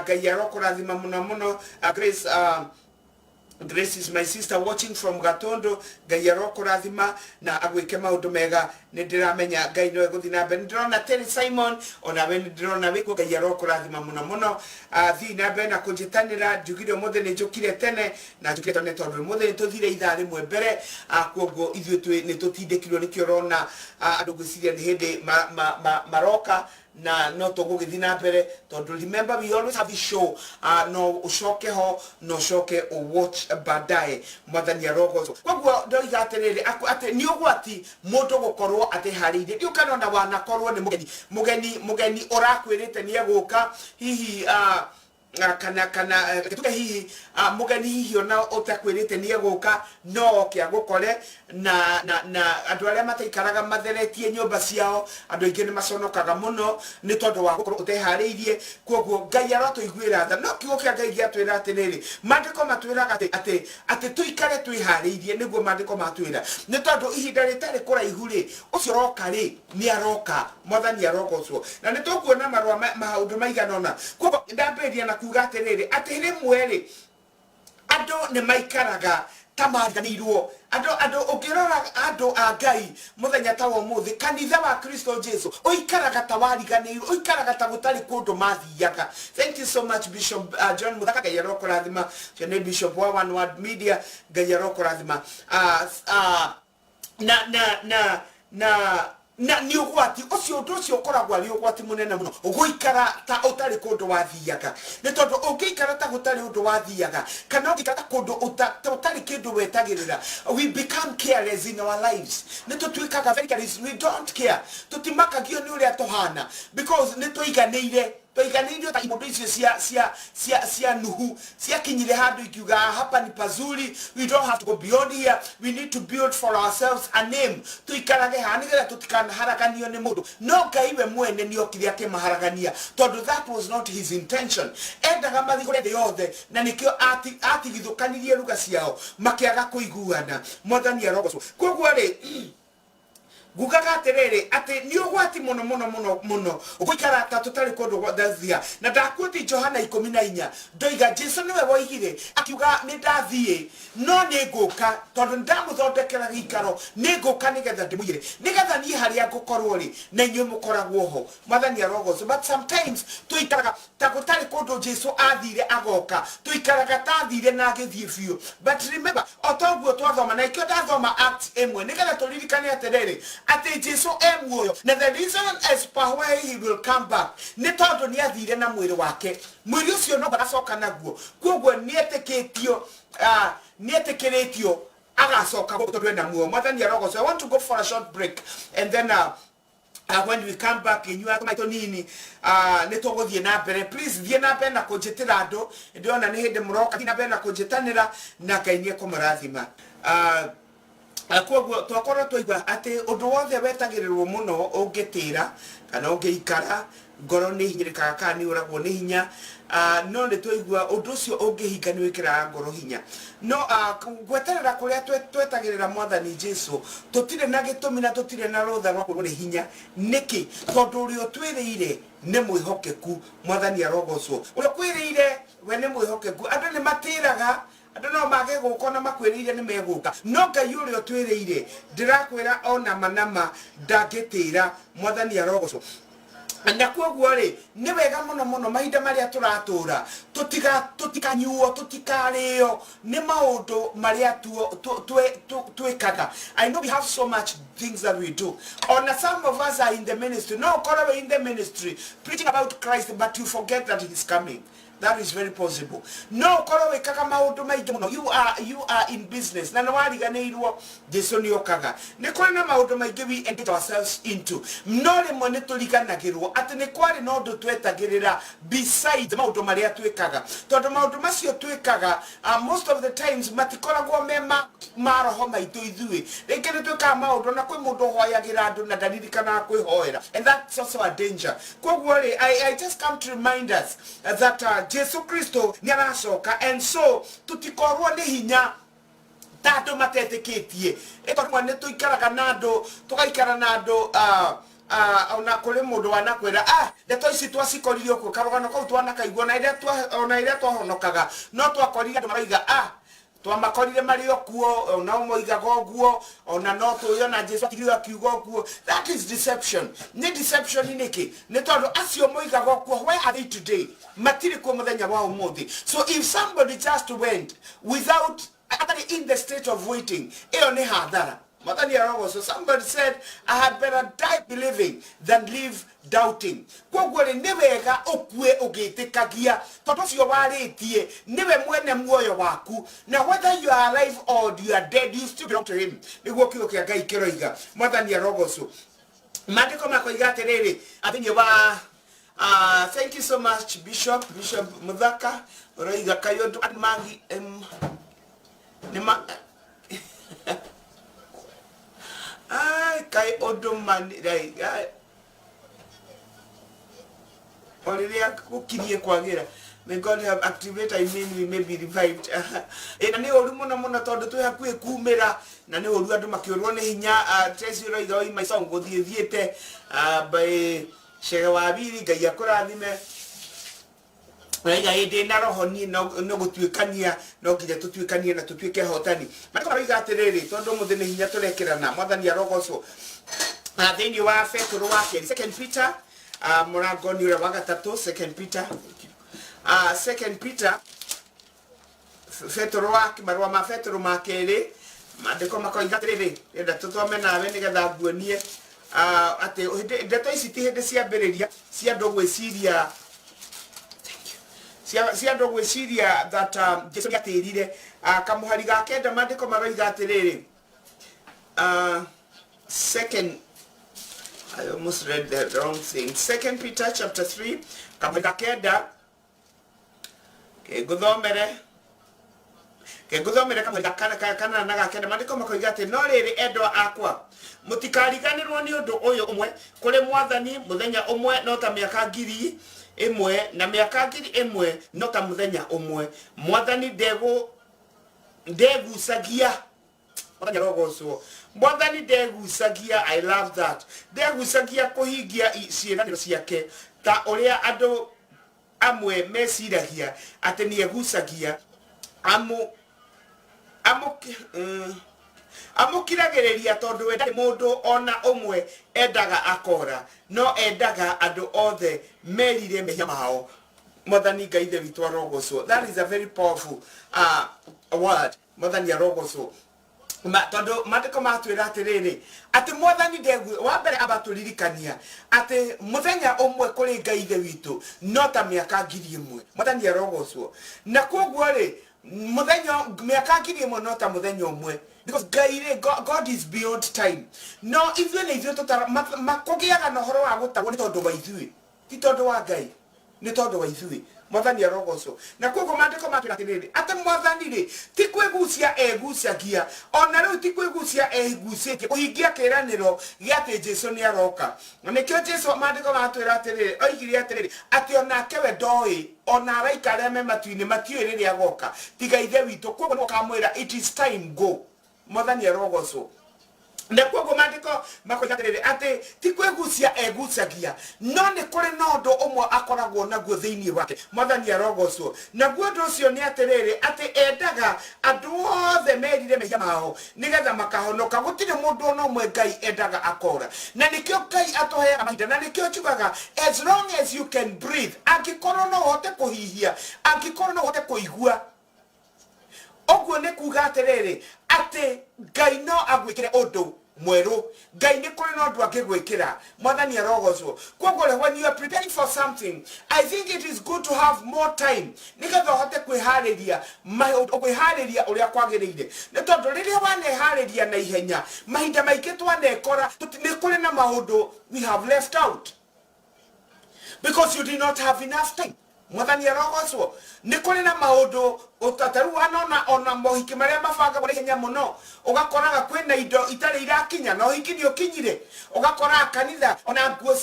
Gayaroko rathima muno. Grace Grace is my sister watching from Gatondo. Gayaroko rathima na agwike maundu mega nindiramenya ngai no guthina mbe ndirona Terry Simon ona we ndirona wiko Gayaroko rathima muno thi na mbe na kunjitanira njugire muthe ni njukire tene na njukire tone tondu muthe ni tuthire ithaa rimwe mbere kwogo ithuĩ ni tutindikirwo ni kiorona andu gwiciria ni hindi maroka na no tugugithii na mbere tondu remember we always have this show no ucoke ho no ucoke watch baadaye mwathani arogocwo. Kwoguo ndoiga atiriri ati ni ugwati mundu gukorwo atihariire ndio kana ona wanakorwo ni mugeni urakwirite ni eguka hihi kana tuke hihi mugeni hihi ona utakwirite ni eguka no kia gukore na andu aria mataikaraga matheretie nyumba ciao andu ingi ni maconokaga muno ni tondu wa gukorwo utehariirie. Kwoguo ngai aratuiguira tha no kiugo kia ngai giatwira atiriri maandiko matwiraga ati tuikare twihariirie niguo maandiko matwira ni tondu ihinda ritari kuraihu ri ucio roka ri ni aroka mwathani arogocwo na ni tukuona marwa maundu maiganona. Kwoguo ndambiria na kuga atiriri ati rimwe ri andu ni maikaraga tamariganirwo andu ukirora andu a ngai muthenya ta umuthi kanitha wa Kristo Jesu uikaraga tawariganirwo uikaraga ta gutari kundu mathiaga. Thank you so much Bishop John Muthaka. Gayaroko rathima chene Bishop wa One Word Media. Gayaroko rathima na na ni ugwati ucio undu ucio ukoragwo ari ugwati munene muno uguikara ta utari kundu wathiaga ni tondu ungiikara ta gutari undu wathiaga kana ungikara kundu utari kindu wetagirira we become careless in our lives ni tutuikaga very careless we don't care tutimakagio ni uria tuhana because ni tuiganire ta imondo icio cia nuhu cia kinyire handu ikiuga hapa ni pazuri we don't have to go beyond here we need to build for ourselves a name tuikarage hanigira tutikana haraganio ni mundu no Ngai mwene ni okire akimaharagania tondu that was not his intention endaga mathigore the yothe na nikio atigithukanirie ruga ciao makiaga kuiguana mwathani arogocwo koguo ri gugaga terere ati ni ugwati muno uguikara ta tutari kundu gwathia na ndakuti Johana 14 ndoiga Jesu niwe woigire akiuga ni ndathie no ni nguka tondu ndamuthondekera gikaro ni nguka nigetha ndimugire nigetha ni haria ngukorwo ri na inyuĩ mukoragwo ho mwathani arogocwo but sometimes tuikaraga ta gutari kundu Jesu athire agoka tuikaraga ta athire na agithie biũ but remember otoguo twathoma na ikio ndathoma Acts 1 nigetha turirikane aterere ati Jesu muoyo na the reason as per why he will come back ni tondu ni athire na mwiri wake mwiri ucio no bagacoka naguo koguo ni etikiritio agacoka tondu na muoyo mwathani arogocwo. I want to go for a short break and then when we come back in you maito nini ni tuguthie na mbere please thie na mbere na kunjitira andu ndiona ni hindi muroka thie na mbere na kunjitanira na Ngai ni kumurathima koguo twakorwo twaigua ati undu wothe wetagirirwo muno ungitira kana ungiikara ngoro ni hinyirikaga kana ni uragwo ni hinya no ni twaigua undu ucio ungihinga ni wikiraga ngoro hinya no gweterera kuria twetagirira mwathani Jesu tutire na gitumi na tutire na rutha rwa kururi hinya niki tondu urio twiriire ni mwihokeku mwathani arogocwo urio kwiriire we ni mwihokeku andu ni matiraga andu no mage gukona makwiriire ni meguka no Ngai urio twiriire ndirakwira ona manama ndangitira mwathani arogocwo na koguo ri ni wega muno mahinda maria turatura tutikanyuo tutikario ni maundu maria twekaga. I know we have so much things that we do. On some of us are in the ministry. No, we're in the ministry preaching about Christ, but you forget that He is coming. That is very possible. No, you are in business. Na wariganirwo Jesu ni okaga. Ni kwari na maundu maingi we engage ourselves into. No rimwe ni turiganagirwo ati ni kwari no ndu twetagirira beside maundu maria twekaga. Tondu maundu macio twekaga most of the times matikoragwo mema maroho maitu ithui. Ringi ni twekaga maundu na kwi mundu hoyagira andu na ndaririkana kwihoera. And that's also a danger. Koguo I just come to remind us that Jesu Kristo ni aracoka and so tutikorwo ni hinya tatu matetikitie eto ni tuikaraga nando tugaikara nando ona kuri mundu wanakwira ndeto ici twacikoririo ku karugano kau twanakaigua na ire twahonokaga no twakorire andu maraiga twamakorire mari okuo na umoigaga oguo ona no tuyo na Jesu akiriwa kiugo okuo. That is deception. Ni deception niki ni tondu acio moigaga okuo where are they today matiri ko muthenya wa umuthi. So if somebody just went without in the state of waiting iyo ni hadhara. So somebody said, I had better die believing than live doubting. Kogwele niwega okwe ogitekagia tondu cio waritie niwe mwene muoyo waku na whether you are alive or you are dead you still belong to Him. Niguo kiugo kia Ngai kiroiga mwathani arogoco mandiko makoiga atiriri athinyi wa thank you so much Bishop Muthaka roiga kayondo mangi nima kai odoman dai Oliria kukirie kwagira. May God have activated we may be revived. Na ni oru muno tondu twi hakuhi kumira na ni oru andu makiurwo ni hinya Tracy roiga oi my song guthiethiete by Shega Wabiri Ngai akurathime. Raiga indi na roho ni no gutwikania no nginya tutwikanie na tutwike hotani. Matiko roiga atiriri tondu muthi ni hinya turekirana mwathani arogocwo. Thiini wa Petro wa 2 Peter murango ni ura wa gatatu 2 Peter 2 Peter Petro wa kimarua ma Petro ma keri mandiko makoiga atiriri enda tuthome nawe nigetha nguonie ate ndeto ici ti hindi ciambiriria cia andu gwiciria cia andu gwiciria that Jesu niatirire kamuhari ga kenda mandiko maroiga atiriri second I almost read the wrong thing. 2 Peter chapter 3 kamuhari ga kenda guthomere kamuhari ga kana na ga kenda mandiko makoiga ati no riri endwa akwa mutikariganirwo ni undu uyu umwe kuri mwathani muthenya umwe no ta miaka ngiri imwe na miaka ngiri imwe no ta muthenya umwe mwathani ndegucagia mwathani arogocwo mwathani ndegucagia. I love that. Ndegucagia kuhingia ciĩranĩro ciake ta uria andu amwe meciragia ati niegucagia amukiragiriria tondu we ndari mundu ona umwe endaga akora no endaga andu othe merire mehia mao. Mwathani Ngai ithe witũ arogocwo. That is a very powerful word. Mwathani arogocwo tondu mandiko matwira atiriri ati mwathani ndegu wa mbere abaturirikania ati muthenya umwe kuri Ngai ithe witũ no ta miaka ngiri imwe. Mwathani arogocwo na koguo ri muthenya miaka ngiri imwe no ta muthenya umwe because God is beyond time. No ithuĩ nĩ ithuĩ tutara makugiaga na horo wa gutagwo ni tondu wa ithuĩ ti tondu wa Ngai ni tondu wa ithuĩ. Mwathani arogocwo na koguo mandiko matwira atiriri ati mwathani ri ti kwigucia egucagia ona riu ti kwigucia egucitie kuhingia kiraniro gia ati Jesu ni aroka. Nikio Jesu mandiko matwira atiriri oigire atiriri ati onake we ndoi ona araika aria me matu-ini matiũĩ rĩrĩa agoka tiga ithe witũ. Koguo no kamwira it is time go. Mwathani arogocwo na koguo mandiko makoiga atiriri ati ti kwigucia egucagia no ni kuri na undu umwe akoragwo naguo thiini wake. Mwathani arogocwo naguo undu ucio ni atiriri ati endaga andu othe merire mehia mao nigetha makahonoka. Gutire mundu ona umwe Ngai endaga akora na nikio Ngai atuheaga mahinda na nikio njugaga as long as you can breathe angikorwo no uhote kuhihia angikorwo no uhote kuigua oguo ni kuga atiriri ati Ngai no agwikire undu mweru. Ngai ni kuri no ndu angigwikira. Mwathani arogocwo koguo when you are preparing for something I think it is good to have more time nigetha uhote kwihariria uria kwagiriire ni tondu riria wanehariria na ihenya mahinda maingi twanekora ni kuri na maundu we have left out because you did not have enough time. Mwathani arogocwo ni kuri na maundu utataru ona mohiki maria mabanga kuri henya muno ugakoraga kwina indo itari irakinya no hiki ni ukinyire ugakora kanitha ona nguo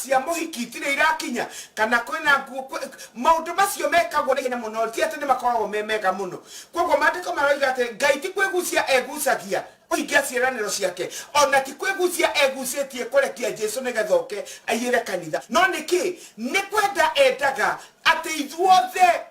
cia mohiki itire irakinya kana kwina nguo maundu macio mekagwo ni henya muno ti ati ni makoragwo mega muno. Koguo mandiko maroiga ati Ngai ti kwigucia egucagia kuhingia ciĩranĩro ciake ona ti kwigucia egucitie kurekia Jesu nigetha oke aiyire kanitha no niki ni kwenda endaga ati ithuothe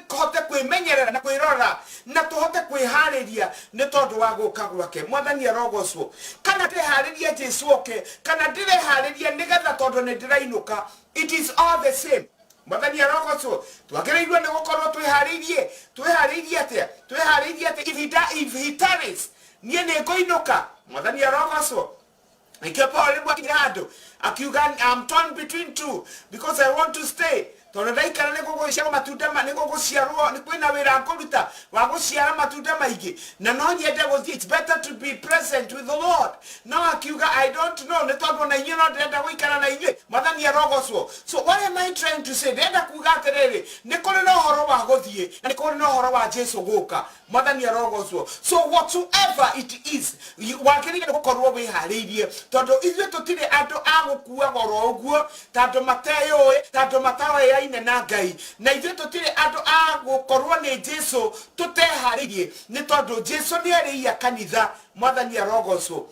tuhote kwimenyerera na kwirora na tuhote kwihariria ni tondu wa guka gwake. Mwathani arogocwo kana ndihariria Jesu oke kana ndirehariria nigetha tondu ni ndirainuka it is all the same. Mwathani arogocwo twagiriirwo ni gukorwo twiharirie atia if he tarries nie ni ngoinuka. Mwathani arogocwo nikio Paul mwakinya handu akiuga I'm torn between two because I want to stay tondu ndaikara ni guguciara matunda ni guguciarwo ni kwina wira nguruta wa guciara matunda maingi na no nyende guthii. It's better to be present with the Lord. No akiuga I don't know ni tondu na inyo no ndenda guikara na inyo. Mwathani arogocwo. So what am I trying to say? Ndenda kuga atiriri ni kuri no horo wa guthii na ni kuri no horo wa Jesu guka. Mwathani arogocwo. So whatsoever it is wakirige gukorwo wihariirie tondu ithuĩ tutire andu agukua goro uguo tondu mateyoi tondu matawe ine na Ngai na ithuĩ tutire andu agukorwo ni Jesu tuteharirie ni tondu Jesu ni ariia kanitha. Mwathani arogocwo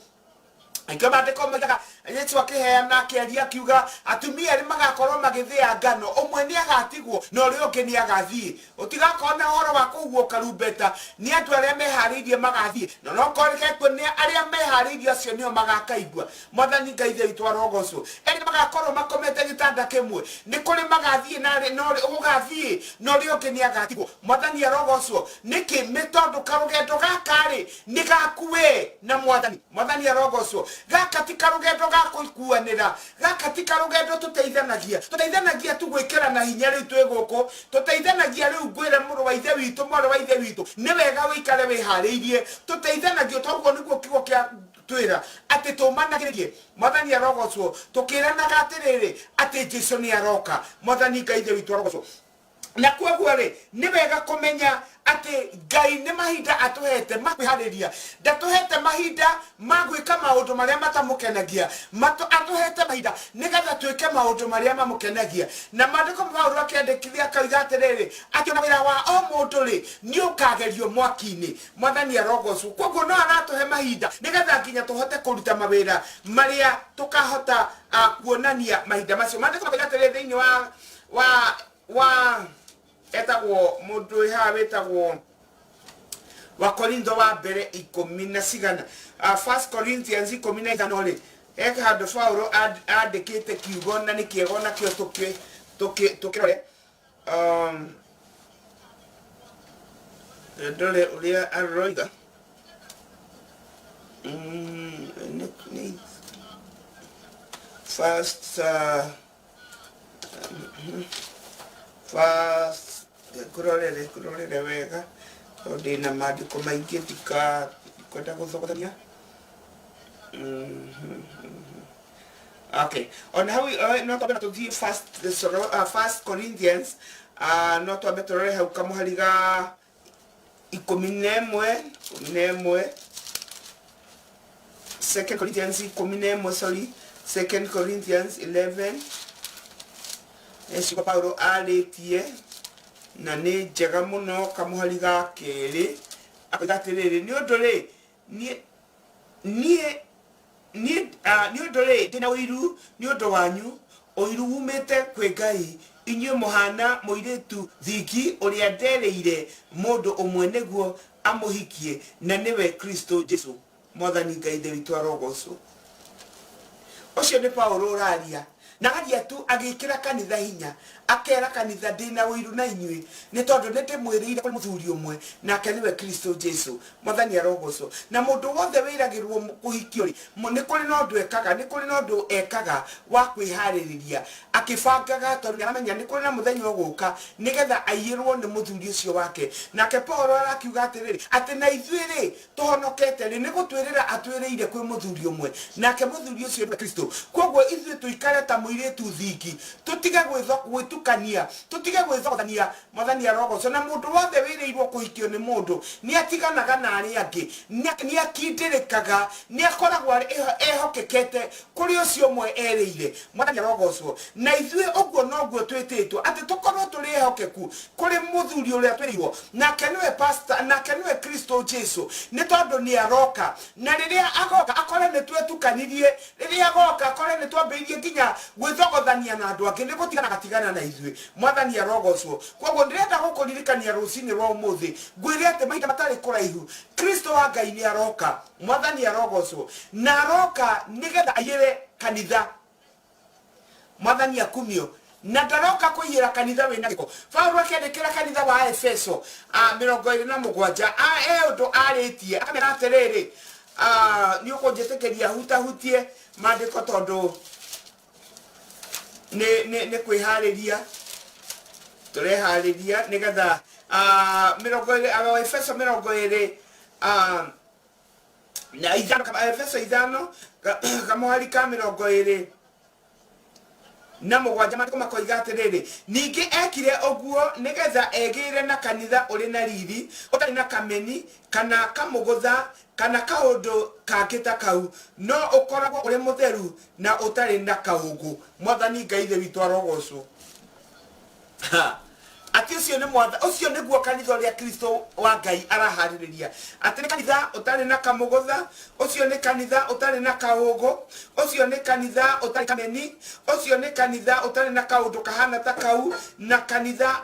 Ngoma ndiko madaga Yesu akiheana akiaria akiuga atumia ri magakorwo magithia ngano umwe ni agatigwo na uri ungi ni agathii utigakona horo wa kuguo karumbeta ni andu aria mehariirie magathii na no korike kwene aria mehariirie acio nio magakaigua. Mwathani Ngai ithe witũ arogocwo eri magakorwo makomete gitanda kimwe ni kuri magathii na no ugathii na uri ungi ni agatigwo. Mwathani arogocwo niki mitondu karugendo gakari ni gakuwe na Mwathani. Mwathani arogocwo gaka ti karugendo ga kuikuanira gaka ti karugendo tuteithanagia tugwikira na hinya riu twi guku tuteithanagia riu ngwire muru wa ithe witu moro wa ithe witu ni wega wikare wihariirie tuteithanagia toguo niguo kigo kia twira ati tumanagirie mwathani arogocwo tukiranaga atiriri ati Jesu ni aroka mwathani Ngai ithe witu arogocwo na kwoguo ri ni wega kumenya ati Ngai ni mahinda atuhete makwihariria ndatuhete mahinda magwika maundu maria matamukenagia atuhete mahinda nigetha twike maundu maria mamukenagia na mandiko Paulo akiandikithia kauga atiriri ati ona wira wa o mundu ri ni ukagerio mwaki-ini mwathani arogocwo kwoguo no aratuhe mahinda nigetha nginya tuhote kuruta mawira maria tukahota kuonania mahinda macio mandiko kauga atiriri thiini wa etagwo mundu iha wetagwo wa Korintho wa mbere 10 1 Corinthians 15 ri eka handu Paulo andikite kiugo na nikiego na kio tukirore ndole uria aroiga first kurorere wega ndina maandiko maingi kwenda guthogothania okay on how no twabena tuthie first Corinthians no twambe turore hau kamuhariga 11 2 Corinthians 11 sorry 2 Corinthians 11 Esiko Paulo aletie na ni njega muno kamuhariga keri akatiriri ni odore ni odore dina wiru ni odo wanyu oiru umete kwe Ngai inywe muhana muiretu thiki uria ndereire mundu umwe neguo amuhikie na niwe Kristo Jesu mwathani Ngai ithe witu arogocwo ucio ni Paulo raria na garia tu agikira kanitha hinya akera kanitha ndina wiru na inywe ni tondu nete mwirire kuri muthuri umwe nake niwe Kristo Jesu mwathani arogocwo na mundu wothe wiragirwo kuhikio ri ni kuri no ndu ekaga ni kuri no ndu ekaga wa kwihaririria akibangaga tondu aramenya ni kuri na muthenya uguka nigetha aiyirwo ni muthuri ucio wake nake Paulo arakiuga atiriri ati na ithuiri tuhonokete ri ni gutwirira atwiriire kwi muthuri umwe nake muthuri ucio ni Kristo kwoguo ithuĩ tuikare ta muiretu thiki tutige gwitukania tutige gwithogothania mwathani arogocwo na mundu wothe wireirwo kuhikio ni mundu ni atiganaga na aria angi ni akindirikaga ni akoragwo ehokekete kuri ucio umwe ereire mwathani arogocwo na ithuĩ uguo noguo twititwo ati tukorwo turi ehokeku kuri muthuri uria twerirwo nake niwe pastor nake niwe Kristo Jesu ni tondu ni aroka na riria agoka akore ni twetukanirie riria agoka akore ni twambirie nginya gwithogothania na andu angi ni gutigana na ithuĩ mwathani arogocwo kwoguo ndirenda gukuririkania rucini rwa umuthi ngwire ati mahinda matari kuraihu Kristo wa Ngai ni aroka mwathani arogocwo na aroka nigetha aiyire kanitha mwathani akumio na ndaroka kuiyira kanitha wina giko Paulo akiandikira kanitha wa Efeso 27 undu aritie akamera atiriri ni ukunjitikiria hutahutie mandiko tondu ne kwihariria turehariria nigetha Efeso 20 na Efeso 5 kamuharika 20 na mugwanja matiko makoiga atiriri ningi ekire oguo nigetha egire na kanitha uri na riri utari na kameni kana kamugutha kana kaundu kakita kau no ukoragwo uri mutheru na utari na kaugu mwathani Ngai ithe witu arogocwo ati ucio ni mwatha ucio niguo kanitha ria Kristo wa Ngai arahaririria ati ni kanitha utari na kamugutha ucio ni kanitha utari na kaugu ucio ni kanitha utari kameni ucio ni kanitha utari na kaundu kahana ta kau na kanitha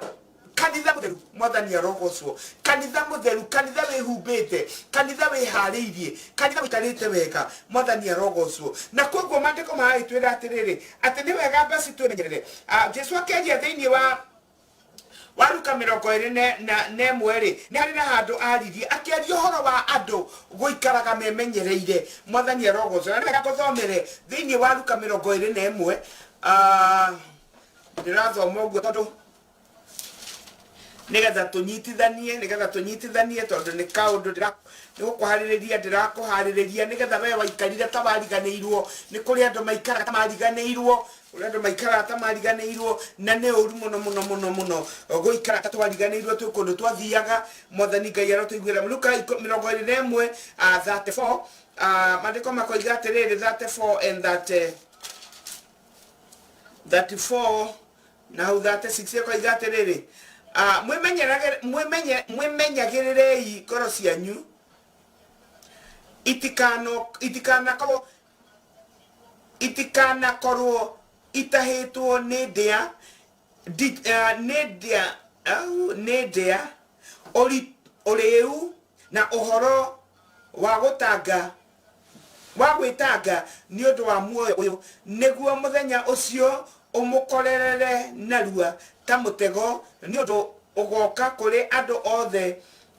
mutheru mwathani arogocwo kanitha mutheru kanitha wihumbite kanitha wihariirie kanitha wikarite wega mwathani arogocwo na kwoguo mandiko maitwira atiriri ati ni wega basi twemenyerere Jesu akeria thiini waruka mĩrongo ĩrĩ na ĩmwe rĩ nĩ harĩ na handũ aririe akĩaria ũhoro wa andũ gũikaraga memenyereire. Mwathani arogocwo na ngũthomere thĩinĩ wa Luka mĩrongo ĩrĩ na ĩmwe ndĩrathoma ũguo tondũ nĩgetha tũnyitithanie tondũ nĩ kaũndũ nĩgũkũharĩrĩria ndĩrakũharĩrĩria nĩgetha we waikarire ta wariganĩirwo nĩ kũrĩ andũ maikaraga ta mariganĩirwo na nĩ ũru mũno gũikara ta twariganĩirwo twĩ kũndũ twathiaga. Mwathani Ngai arotũiguĩra. Luka mĩrongo ĩrĩ na ĩmwe 34 maandĩko makoiga atĩrĩrĩ 34 and 34 na hau 36 koiga atĩrĩrĩ mwĩmenyagĩrĩrei ngoro cianyu itikanakorwo itahĩtwo nĩ ndĩa ũrĩu na ũhoro wa gwĩtanga nĩ ũndũ wa muoyo ũyũ nĩguo mũthenya ũcio ũmũkorerere narua ta mũtego nĩ ũndũ ũgoka kũrĩ andũ othe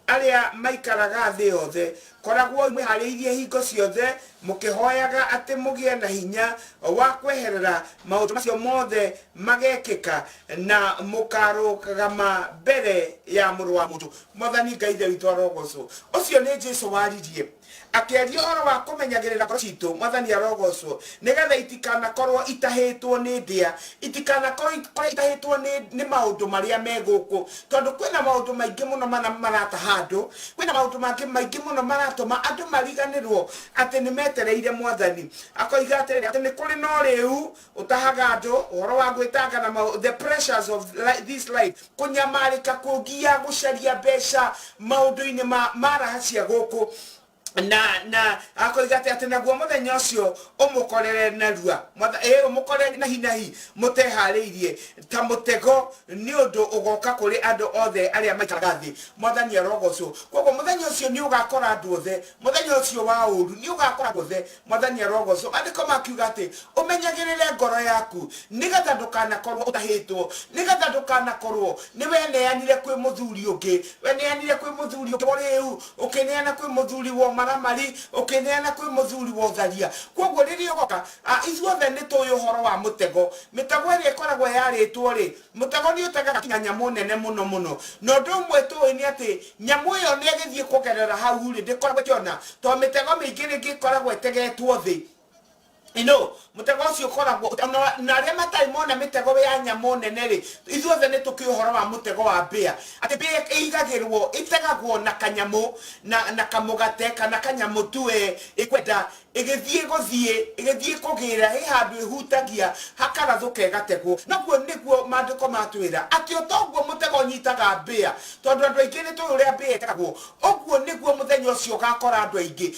arĩa maikaraga thĩ yothe. Koragwo mwĩharĩirie hingo ciothe mũkĩhoyaga atĩ mũgĩe na hinya wa kweherera maũndũ macio mothe magekĩka na mũkarũgama mbere ya mũrũ wa mũndũ. Mwathani Ngai witũ arogocwo. Ũcio nĩ Jesũ waririe akĩaria ũhoro wa kũmenyagĩrĩra ngoro citũ. Mwathani arogocwo nĩgetha itikanakorwo itahĩtwo nĩ ndĩa, itikanakorwo itahĩtwo nĩ maũndũ marĩa me gũkũ, tondũ kwĩna maũndũ maingĩ mũno marataha andũ, kwĩna maũndũ maingĩ mũno maratũma andũ mariganĩrwo atĩ nĩ metereire Mwathani. Akoiga atĩrĩrĩ atĩ nĩ kũrĩ na ũrĩu ũtahaga andũ, ũhoro wa gwĩtanga na the pressures of this life, kũnyamarĩka, kũngia, gũcaria mbeca maũndũ-inĩ maraha cia gũkũ na akoiga atĩ naguo mũthenya ũcio ũmũkorere narua ũmũkorere na hinahi mũteharĩirie ta mũtego nĩ ũndũ ũgoka kũrĩ andũ othe arĩa maikaraga thĩ. Mwathani arogocwo. Koguo mũthenya ũcio nĩ ũgakora andũ othe, mũthenya ũcio wa ũru nĩ ũgakora andũ othe. Mwathani arogocwo. Andĩko makiuga atĩ ũmenyagĩrĩre ngoro yaku nĩgetha ndũkanakorwo ũtahĩtwo, nĩgetha ndũkanakorwo nĩ weneanire kwĩ mũthuri ũngĩ, weneanire kwĩ mũthuri ũngĩ ũrĩu, ũkĩneana kwĩ mũthuri wa maramari, ũkĩneana kwĩ mũthuri wa ũtharia. Koguo rĩrĩa ũgoka ithuothe nĩ tũĩ ũhoro wa mũtego. Mĩtego ĩrĩa ĩkoragwo yarĩtwo rĩ, mũtego nĩ ũtegaga kinya nyamũ nene mũno na ũndũ ũmwe tũĩ nĩ atĩ nyamũ ĩyo nĩ ĩgĩthiĩ kũgerera hau rĩ ndĩkoragwo ĩkĩona, tondũ mĩtego mĩingĩ rĩngĩ ĩkoragwo ĩtegetwo thĩ. Mũtego ũcio ũkoragwo na arĩa matarĩ mona mĩtego ya nyamũ nene rĩ, ithuothe nĩ tũkĩ ũhoro wa mũtego wa mbĩa. Atĩ mbĩa ĩigagĩrwo, ĩtegagwo na kanyamũ na kamũgate kana kanyamũ tu ĩkwenda ĩgĩthiĩ kũgĩra handũ ĩhutagia hakarathũka ĩgategwo. Naguo nĩguo maandĩko matwĩra atĩ ũtoguo mũtego ũnyitaga mbĩa, tondũ andũ aingĩ nĩ tũĩ ũrĩa mbĩa ĩtegagwo. Ũguo nĩguo mũthenya ũcio ũgakora andũ aingĩ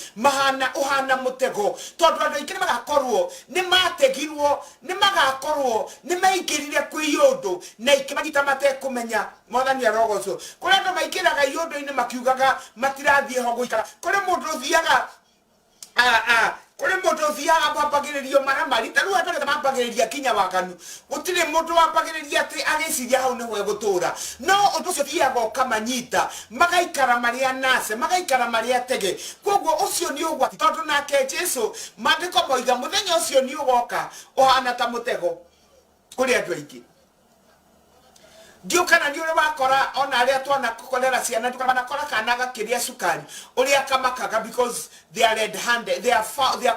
ũhana mũtego, tondũ andũ aingĩ nĩ magakorwo nĩ mategirwo, nĩ magakorwo nĩ maingĩrire kwĩ yũndũ na ikĩmagita matekũmenya. Mwathani arogocwo. Kũrĩ andũ maingĩraga yũndũ-inĩ makiugaga matirathiĩ ho gũikara. Kũrĩ mũndũ ũthiaga kwambagĩrĩrio maramari, ta rĩu andũ arĩa mambagĩrĩria kinya waganu, gũtirĩ mũndũ wambagĩrĩria atĩ agĩciria hau nĩho egũtũũra. No ũndũ ũcio ũthiaga ũkamanyita, magaikara marĩ anase, magaikara marĩ atege. Koguo ũcio nĩ ũgwati, tondũ nake Jesũ maandĩko moiga mũthenya ũcio nĩ ũgoka ũhana ta mũtego kũrĩ andũ aingĩ. Ndio kana nĩ ũrĩ wakora ona arĩa twana kũkorera ciana tukanakora kana gakĩrĩa cukari ũrĩa kamakaga because they are red-handed, they are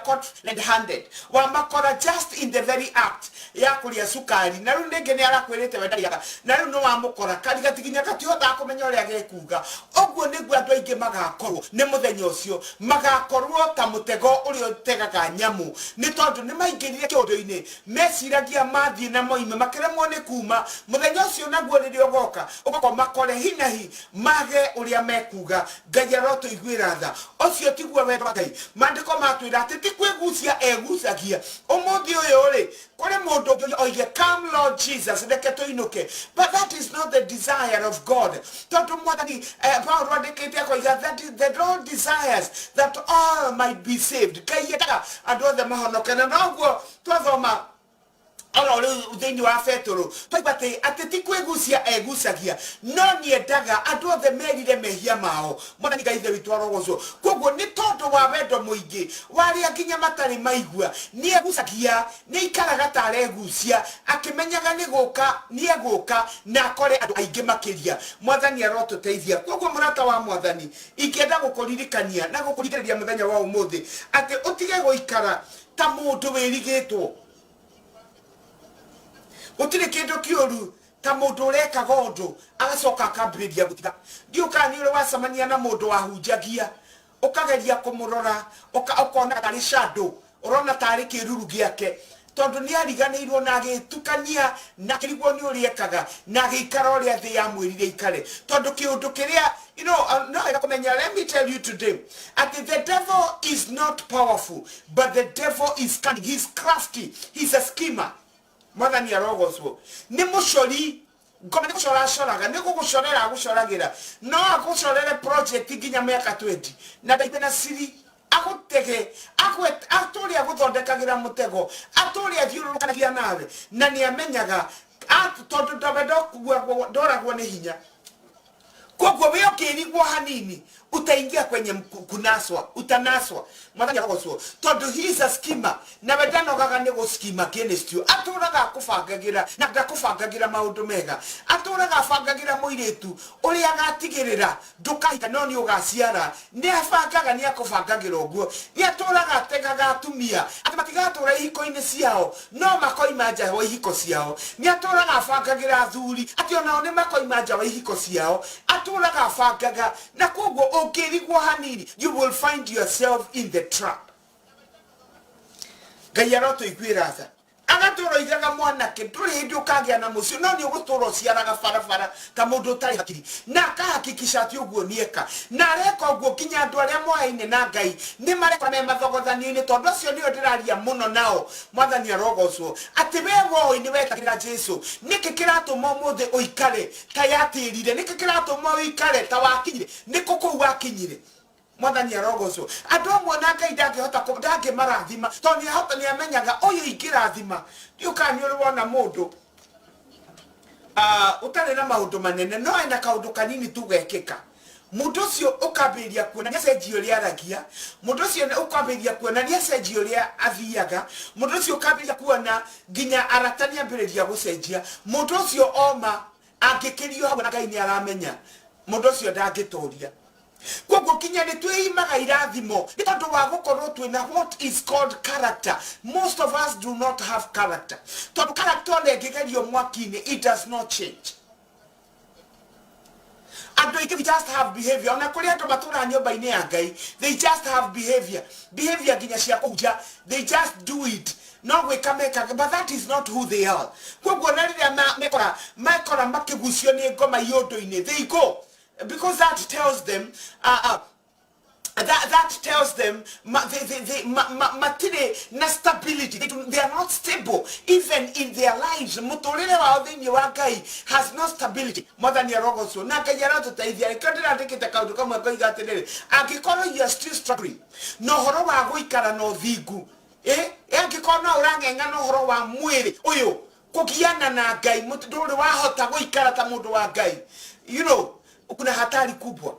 caught red-handed. Wamakora just in the very act ya kũrĩa cukari, na rĩu ningĩ nĩ arakwĩrĩte we ndariaga, na rĩu no wamũkora kari gatiginya gatihotaga kũmenya ũrĩa gekuga. Ũguo nĩguo andũ aingĩ magakorwo nĩ mũthenya ũcio, magakorwo ta mũtego ũrĩa ũtegaga nyamũ, nĩ tondũ nĩ maingĩrire kĩũndũ-inĩ meciragia mathiĩ na moime makĩremwo nĩ kuma. Mũthenya ũcio naguo rĩrĩa ũgoka makore hinahi mage ũrĩa mekuga. Ngai arotũiguĩra tha. Ũcio tiguo wendo wa Ngai. Maandĩko matwĩra atĩ ti kwĩgucia egucagia. Ũmũthĩ ũyũ rĩ kũrĩ mũndũ ũngĩ oige come Lord Jesus, reke tũinũke. But that is not the desire of God. Tondũ Mwathani Paul andĩkĩte akoiga that the Lord desires that all might be saved. Ngai endaga andũ othe mahonoke. Na noguo twathoma Ora ule uthini wa fetoro paipate ateti kwegucia egucagia no niendaga andu othe merire mehia mao mwathani Ngai ithe witũ arogocwo koguo ni tondu wa wendo muingi waria nginya matari maigua ni egucagia ni ikaraga taregucia akimenyaga ni guka ni eguka na akore andu aingi makiria mwathani arotuteithia koguo murata wa mwathani ingenda gukuririkania na gukurigiriria muthenya wa umuthi ati utige guikara ta mundu wirigitwo utire kindu kioru ta mundu ureka gondo agacoka akambiriria gutiga ndiuka ni uri wacamania na mundu wahunjagia ukageria kumurora ukona tari shadow urona tari kiruru giake tondu ni ariganirwo na agitukania na kirigwo ni uriekaga na agikara uria thi ya mwirire ikare tondu kiundu kiria no irakumenya. Let me tell you today that the devil is not powerful, but the devil is cunning. He's crafty, he's a schemer. Mwathani arogocwo ni mucori ngoma ni gucora coraga ni gugucorera gucoragira no agucorere project nginya miaka 20 na ndaibe na siri agutege aturi aguthondekagira mutego aturi athiururukanagia nawe na ni amenyaga tondu ndabedo kugwa ndoragwo ni hinya koguo we ukirigwo hanini utaingia kwenye kunaswa utanaswa. Mwathani arogocwo tondu he is a schemer na wedanogaga ni guskima against you aturaga akubangagira na ndakubangagira maundu mega aturaga abangagira muiritu uri agatigirira ndukahika no ni ugaciara ni abangaga ni akubangagira uguo ni aturaga ategaga atumia atimatigatura ihiko-ini ciao no makoima nja wa ihiko ciao ni aturaga abangagira athuri ati onao ni makoima nja wa ihiko ciao aturaga abangaga na koguo ukirigwo hanini you will find yourself in the trap. Ngai arotuiguira tha agaturo igaga mwanake nduri hindi ukagia na mucio no ni uguturo ciaraga barabara ta mundu utari hakiri na akahakikisha ati uguo nieka na areka uguo kinya andu aria mwaine na Ngai ni mareka me mathogothani-ini tondu acio nio ndiraria muno nao. Mwathani arogocwo ati we woi ni wetagirira Jesu niki kiratuma umuthi uikare ta yatirire niki kiratuma uikare ta wakinyire niko kuu wakinyire. Mwathani arogocwo andu amwe na Ngai ndangihota marathima tondu ahota ni amenyaga uyu ingirathima ndiuka ni uri wona mundu utari na maundu manene no ena kaundu kanini tu gekika mundu ucio ukambiria kuona ni acenjio ria aragia mundu ucio ukambiria kuona ni acenjio ria athiaga mundu ucio ukambiria kuona nginya aratani ambiriria gucenjia mundu ucio oma angikirio hamwe na Ngai ni aramenya mundu ucio ndangitoria koguo kinya ni twiimaga irathimo ni tondu wa gukorwo twina what is called character. Most of us do not have character tondu character ole ngigerio mwaki-ini it does not change. And they just have behavior. Na kuri andu matura nyumba-ini ya Ngai they just have behavior nginya cia kuja they just do it no gwika meka but that is not who they are. Koguo na riria mekora makigucio ni ngoma iondo-ini they go because that tells them that tells them matire na stability. They are not stable even in their lives. Muturire wa thini wa Ngai has no stability. Mwathani arogocwo na Ngai arotuteithia ikandira ndikite kaundu kamwe koiga atiriri angikorwo you are still struggling no horo wa guikara no thingu angikorwo no urangenga no horo wa mwiri uyu kugiana na Ngai muturi wahota guikara ta mundu wa Ngai you know kuna hatari kubwa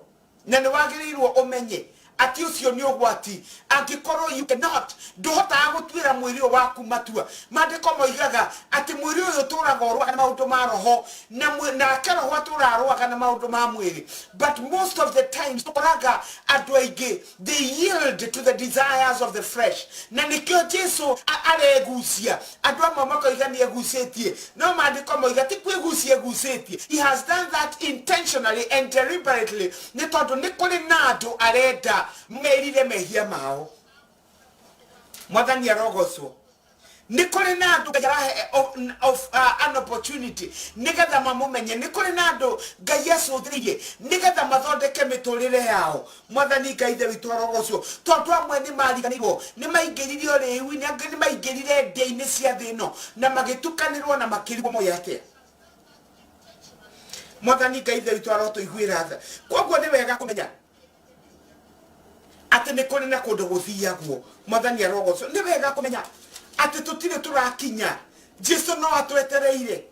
na ni wagirirwo umenye ati ucio ni ugwati angikorwo you cannot nduhota gutwira mwiri waku matua mandiko moigaga ati mwiri uyu turaga orwa kana maundu ma roho na roho turarwa kana maundu ma mwiri but most of the times turaga andu aingi they yield to the desires of the flesh na nikio Jesu aregucia andu amwe makoiga ni egucetie no mandiko moiga ti kwegucia egucetie he has done that intentionally and deliberately ni tondu ni kuri na andu arenda merire mehia mao. Mwathani arogocwo ni kuri na andu of an opportunity nigetha mamumenye ni kuri na andu Ngai acuthirie nigetha mathondeke miturire yao. Mwathani Ngai ithe witu arogocwo tondu amwe ni mariganirwo ni maingiririo riu ni angĩ ni maingirire ndĩ-inĩ cia thĩ ĩno na magitukanirwo na makirigwo moyo atia. Mwathani Ngai ithe witu arotuiguira tha koguo ni wega kumenya ati ni kuri na kundu guthiagwo. Mwathani arogocwo ni wega kumenya ati tutire turakinya Jesu no atwetereire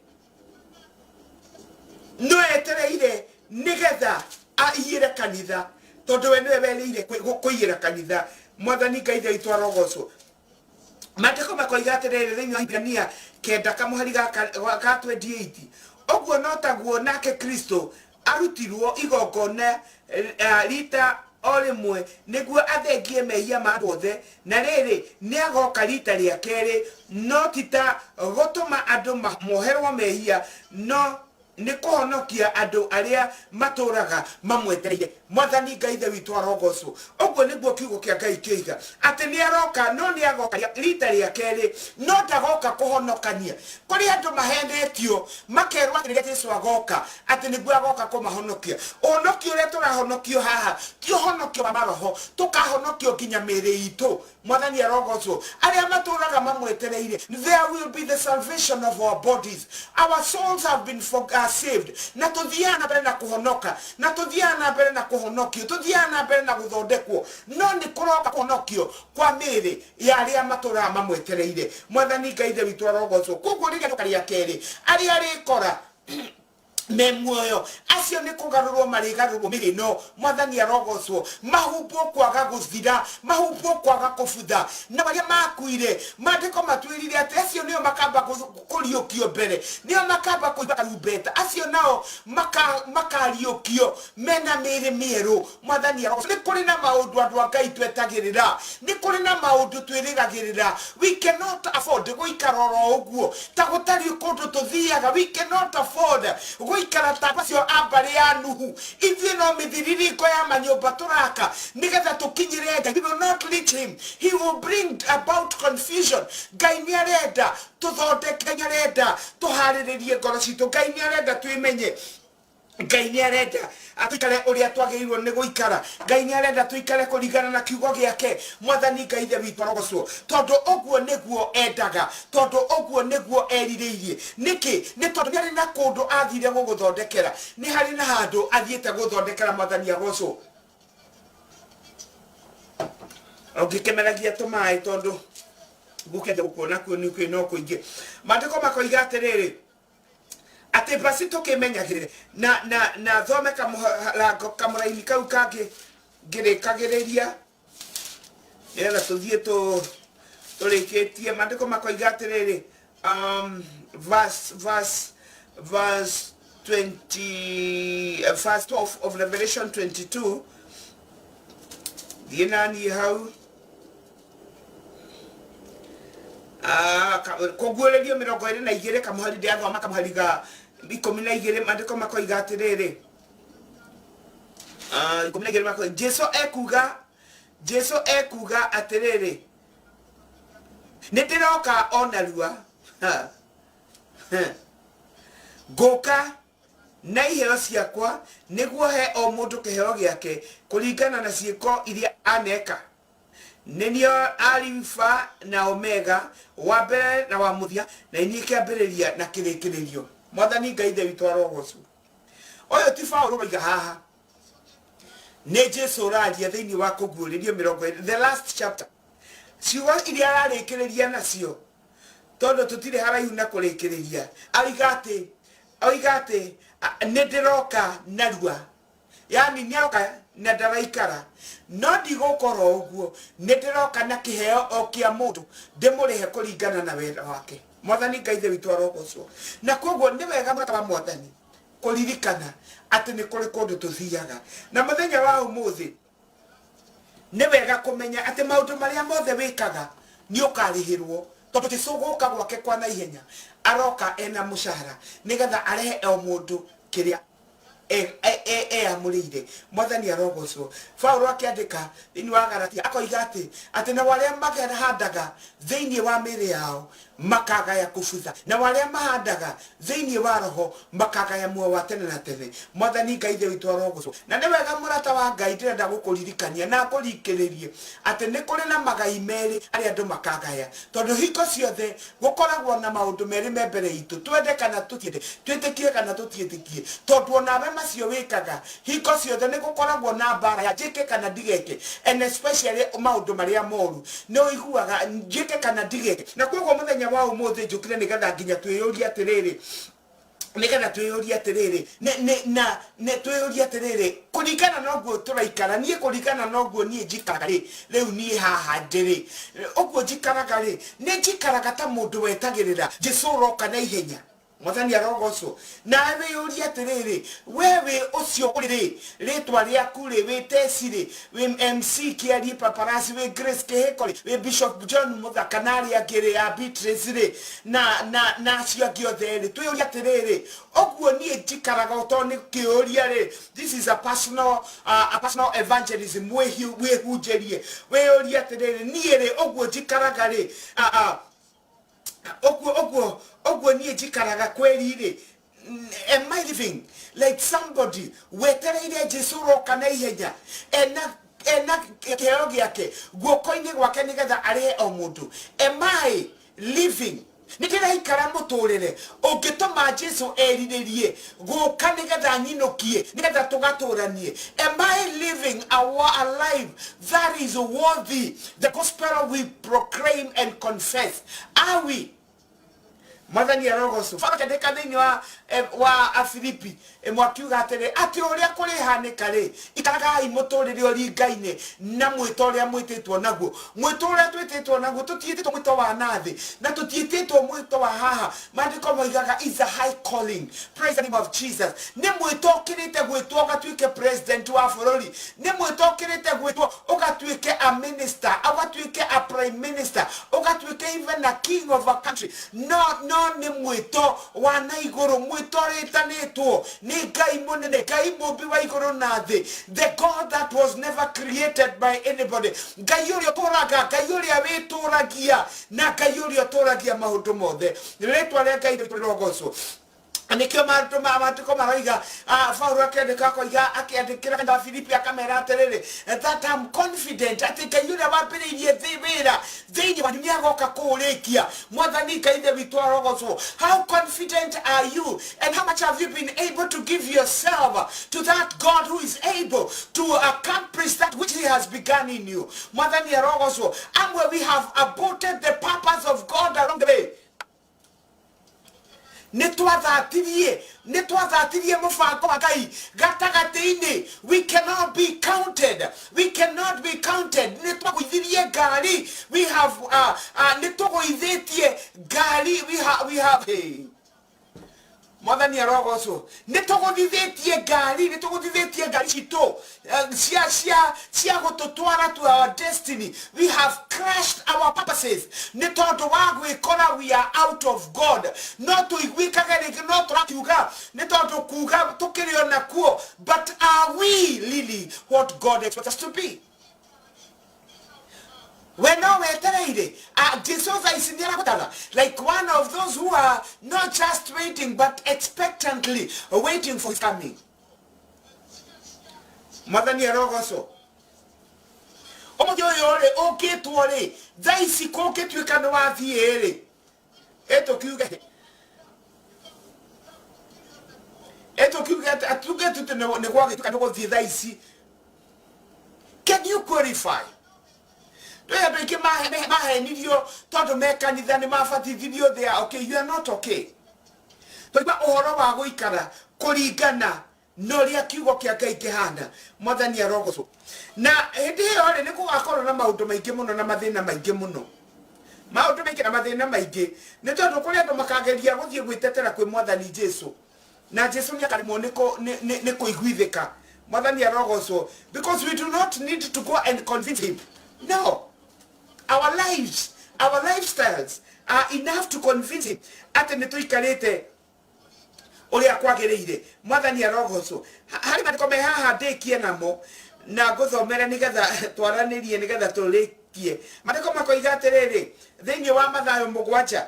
no etereire nigetha aiyire kanitha tondu we niwe werire kuiyira kanitha. Mwathani Ngai itũ arogocwo. Mateko makoiga atiriri thiini wa Ibrania 9:28 oguo no taguo nake Kristo arutirwo igongona rita o rimwe niguo athengie mehia ma andũ othe, na rĩrĩ nĩ agoka rita rĩa kerĩ, no ti ta gũtũma andũ moherwo mehia, no nĩ kũhonokia andũ arĩa matũraga mamwetereire. Mwathani Ngai ithe witũ arogocwo. Ũguo nĩguo kiugo kĩa Ngai kĩoiga atĩ nĩ aroka, no nĩ agoka rita rĩa kerĩ, no ndagoka kũhonokania. Kũrĩ andũ mahenetio makerwo atĩ Jesũ agoka atĩ nĩguo agoka kũmahonokia. Ũhonokio ũrĩa tũrahonokio haha ti ũhonokio wa maroho, tũkahonokio nginya mĩĩrĩ itũ. Mwathani arogocwo. Arĩa matũraga mamwetereire, there will be the salvation of our bodies. Our souls have been saved. Na tuthiana na mbere na kuhonoka, na tuthiana na mbere na kuhonokio, tuthiana na mbere na guthondekwo, no nĩ kũroka kuhonokio kwa mĩĩrĩ ya arĩa matũraga mamwetereire. Mwathani Ngai ithe witũ arogocwo. Koguo rĩrĩa rĩa kerĩ arĩa rĩkora me muoyo acio nĩ kũgarũrwo marĩgarũrwo mĩĩrĩ ĩno. Mwathani arogocwo. Mahumbwo kwaga gũthira, mahumbwo kwaga kũbutha, na marĩa makuire maandĩko matwĩrire atĩ acio nĩo makamba kũriũkio mbere, nĩo makamba kũimba karumbeta, acio nao makariũkio mena mĩĩrĩ mĩerũ. Mwathani arogocwo. Nĩ kũrĩ na maũndũ andũ a Ngai twetagĩrĩra, nĩ kũrĩ na maũndũ twĩrĩgagĩrĩra. We cannot afford gũikara oro ũguo ta gũtarĩ kũndũ tũthiaga. We cannot afford ikara tapacio ambari ya Nuhu. Ithuĩ no mĩthiririko ya manyũmba tũraka nigetha tũkinyĩre Ngai. We will not reach him. He will bring about confusion. Ngai nĩ arenda tũthondeke, Ngai nĩ arenda tũharĩrĩrie ngoro citũ, Ngai nĩ arenda twĩmenye, Ngai nĩ arenda tuikare ũrĩa twagĩrĩirwo nĩ gũikara, Ngai nĩ arenda tuikare kũringana na kiugo gĩake. Mwathani Ngai ithe witũ arogocwo. Tondũ ũguo nĩguo endaga, tondũ ũguo nĩguo erirĩirie. Nĩkĩ? Nĩ tondũ nĩ arĩ na kũndũ athire gũgũthondekera, nĩ harĩ na handũ athiĩte gũthondekera. Mwathani arogocwo. Ũngĩkemeragia tũmaĩ tondũ gũkenda gũkuona kuo nĩ kwĩno kũingĩ. Maandĩko makoiga atĩrĩrĩ ati basi tukimenyagirire na thome kamuraini kau kangĩ ngĩrĩkagĩrĩria nĩgetha tũthiĩ tũrĩkĩtie. Maandĩko makoiga atĩrĩrĩ verse 12 of Revelation 22. Thiĩ naniĩ hau kũguũrĩrio 22 kamuhari ndĩathoma kamuhari ga 12. Maandĩko makoiga atĩrĩrĩ 12 makoiga Jesu ekuga atĩrĩrĩ nĩ ndĩroka o narua ngũka na iheo ciakwa nĩguo he o mũndũ kĩheo gĩake kũringana na ciĩko iria aneka. Nenio Alpha na Omega, wa mbere na wa mũthia, na inyuĩ kĩambĩrĩria na kĩrĩkĩrĩrio. Mwathani Ngai ithe witũ arogocwo. Ũyũ ti Paũlũ oiga haha, nĩ Jesũ ũraria thĩinĩ wa kũguũrĩrio 20, the last chapter. Ciugo iria ararĩkĩrĩria nacio tondũ tũtirĩ haraihu na kũrĩkĩrĩria. Oiga atĩ nĩ ndĩroka narua, yani nĩ aroka na ndaraikara, no ndigũkorwo ũguo, nĩ ndĩroka na kĩheo o kĩa mũndũ ndĩmũrĩhe kũringana na wendo wake. Mwathani Ngai ithe witũ arogocwo. Na koguo nĩ wega mwaka wa Mwathani kũririkana atĩ nĩ kũrĩ kũndũ tũthiaga, na mũthenya wa ũmũthĩ nĩ wega kũmenya atĩ maũndũ marĩa mothe wĩkaga nĩ ũkarĩhĩrwo, tondũ Jesũ gũka gwake kwa naihenya aroka ena mũcara nĩgetha arehe o mũndũ kĩrĩa amũrĩire. Mwathani arogocwo. Paũlũ akĩandĩka thĩinĩ wa Galatia akoiga atĩ na warĩa mahandaga thĩinĩ wa mĩĩrĩ yao makagaya kũbutha, na warĩa mahandaga thĩinĩ wa roho makagaya muoyo wa tene na tene. Mwathani Ngai ithe witũ arogocwo. Na nĩ wega mũrata wa Ngai ndĩrenda gũkũririkania na kũrikĩrĩrie atĩ nĩ kũrĩ na magai merĩ arĩa andũ makagaya, tondũ hingo ciothe gũkoragwo na maũndũ merĩ me mbere itũ, twende kana tũtiende, twĩtĩkie kana tũtiĩtĩkie, tondũ onawe macio wĩkaga hingo ciothe nĩ gũkoragwo na mbara ya njĩke kana ndigeke, and especially maũndũ marĩa moru nĩ ũiguaga njĩke kana ndigeke. Na koguo mũthenya wa umuthi njukire nigetha nginya twiyuria atiriri nigetha twiyuria atiriri ne twiyuria atiriri kuringana noguo turaikara nie kuringana noguo nie njikaraga ri riu nie haha ndiri uguo njikaraga ri ni njikaraga ta mundu wetagirira Jesu roka na ihenya Mwathani arogoco na wiyuria atiriri wewe ucio uriri ritwa riaku ri wi Tesiri wi MC Kiari Paparasi wi Grace Kehekori wi Bishop John Muthaka nari akiri ya Beatrice ri na cio giothe ri twiyuria atiriri oguo nie njikaraga utoni kiuria ri this is a personal evangelism we hunjerie wiyuria atiriri nie ri oguo njikaraga ri Ogwo nie jikaraga kweli ri am I living like somebody wetereire Jesu roka na ihenya ena kero giake guoko-ini gwake nigetha arihe o mundu am I living nikiraikara muturire ungituma Jesu eriririe guka nigetha nyinokie nigetha tugaturanie am I living a life that is worthy the gospel we proclaim and confess? Are we? Mwathani arogoco faka ndeka thini wa Afilipi mwakiuga atere ati uria kuri hanika ri ikaragai muturire ori Ngai-ini na mwito uria mwititwo naguo mwito uria twititwo naguo tutiititwo mwito wa nathi na tutiititwo mwito wa haha maandiko moigaga is a high calling. Praise the name of Jesus. Ni mwito ukirite gwitwo ugatuike president wa bururi ni mwito ukirite gwitwo ugatuike a minister ugatuike a prime minister ugatuike even a king of a country. No ni mwito wa na iguru mwito ritanitwo ni Ngai munene Ngai mumbi wa iguru na thi the God that was never created by anybody Ngai uria turaga Ngai uria wituragia na Ngai uria turagia maundu mothe ritwa ria Ngai rirogoco anikio maandiko maraiga Paulo akendeka koiga akiandikira kanda Filipi akamera atiriri that I'm confident ati Ngai uria wambiriirie wira thiini wa dunia goka kurikia Mwathani Ngai the witwarogoco. How confident are you and how much have you been able to give yourself to that God who is able to accomplish that which he has begun in you? Mwathani arogoco. And where we have aborted the purpose of God along the way, netwathathirie mufango wa Ngai gatagati-ini. We cannot be counted netwaguithirie ngari we have netwaguithitie ngari we have Mwathani arogoco nituguthithetie ngari citu cia gututwara to our destiny. We have crashed our purposes nitondu wa gwikora we are out of God. No tuigwikaga ringi no turakiuga nitondu kuga tukirio nakuo, but are we really what God expects us to be? When now wetereire Jesus is like one of those who are not just waiting but expectantly waiting for his coming. Mwathani arogoco omoyoyore oketwore thaisi koketwika ni wathiere etokiuge atuge tute ne gwagituka no thi thaisi. Can you qualify? They are okay, you are not okay. But ohoro wa guikara kuringana no ria kiugo kia Ngai kihana Mwathani arogoco. Na hindi iyo ri ni kugakorwo na maundu maingi muno na mathina maingi muno. Maundu maingi na mathina maingi ni tondu kuri andu makageria guthie gwitetera kwi Mwathani Jesu. Na Jesu ni akarimwo ni kuiguithika. Mwathani arogoco, because we do not need to go and convince him. No. Our lives, our lifestyles are enough to convince him. Ate nituikarite uria kwagiriire. Mwathani arogoco. Hari maandiko me haha ndikie namo na guthomera nigetha twaranirie nigetha turikie. Maandiko makoiga atiriri thiini wa Mathayo 7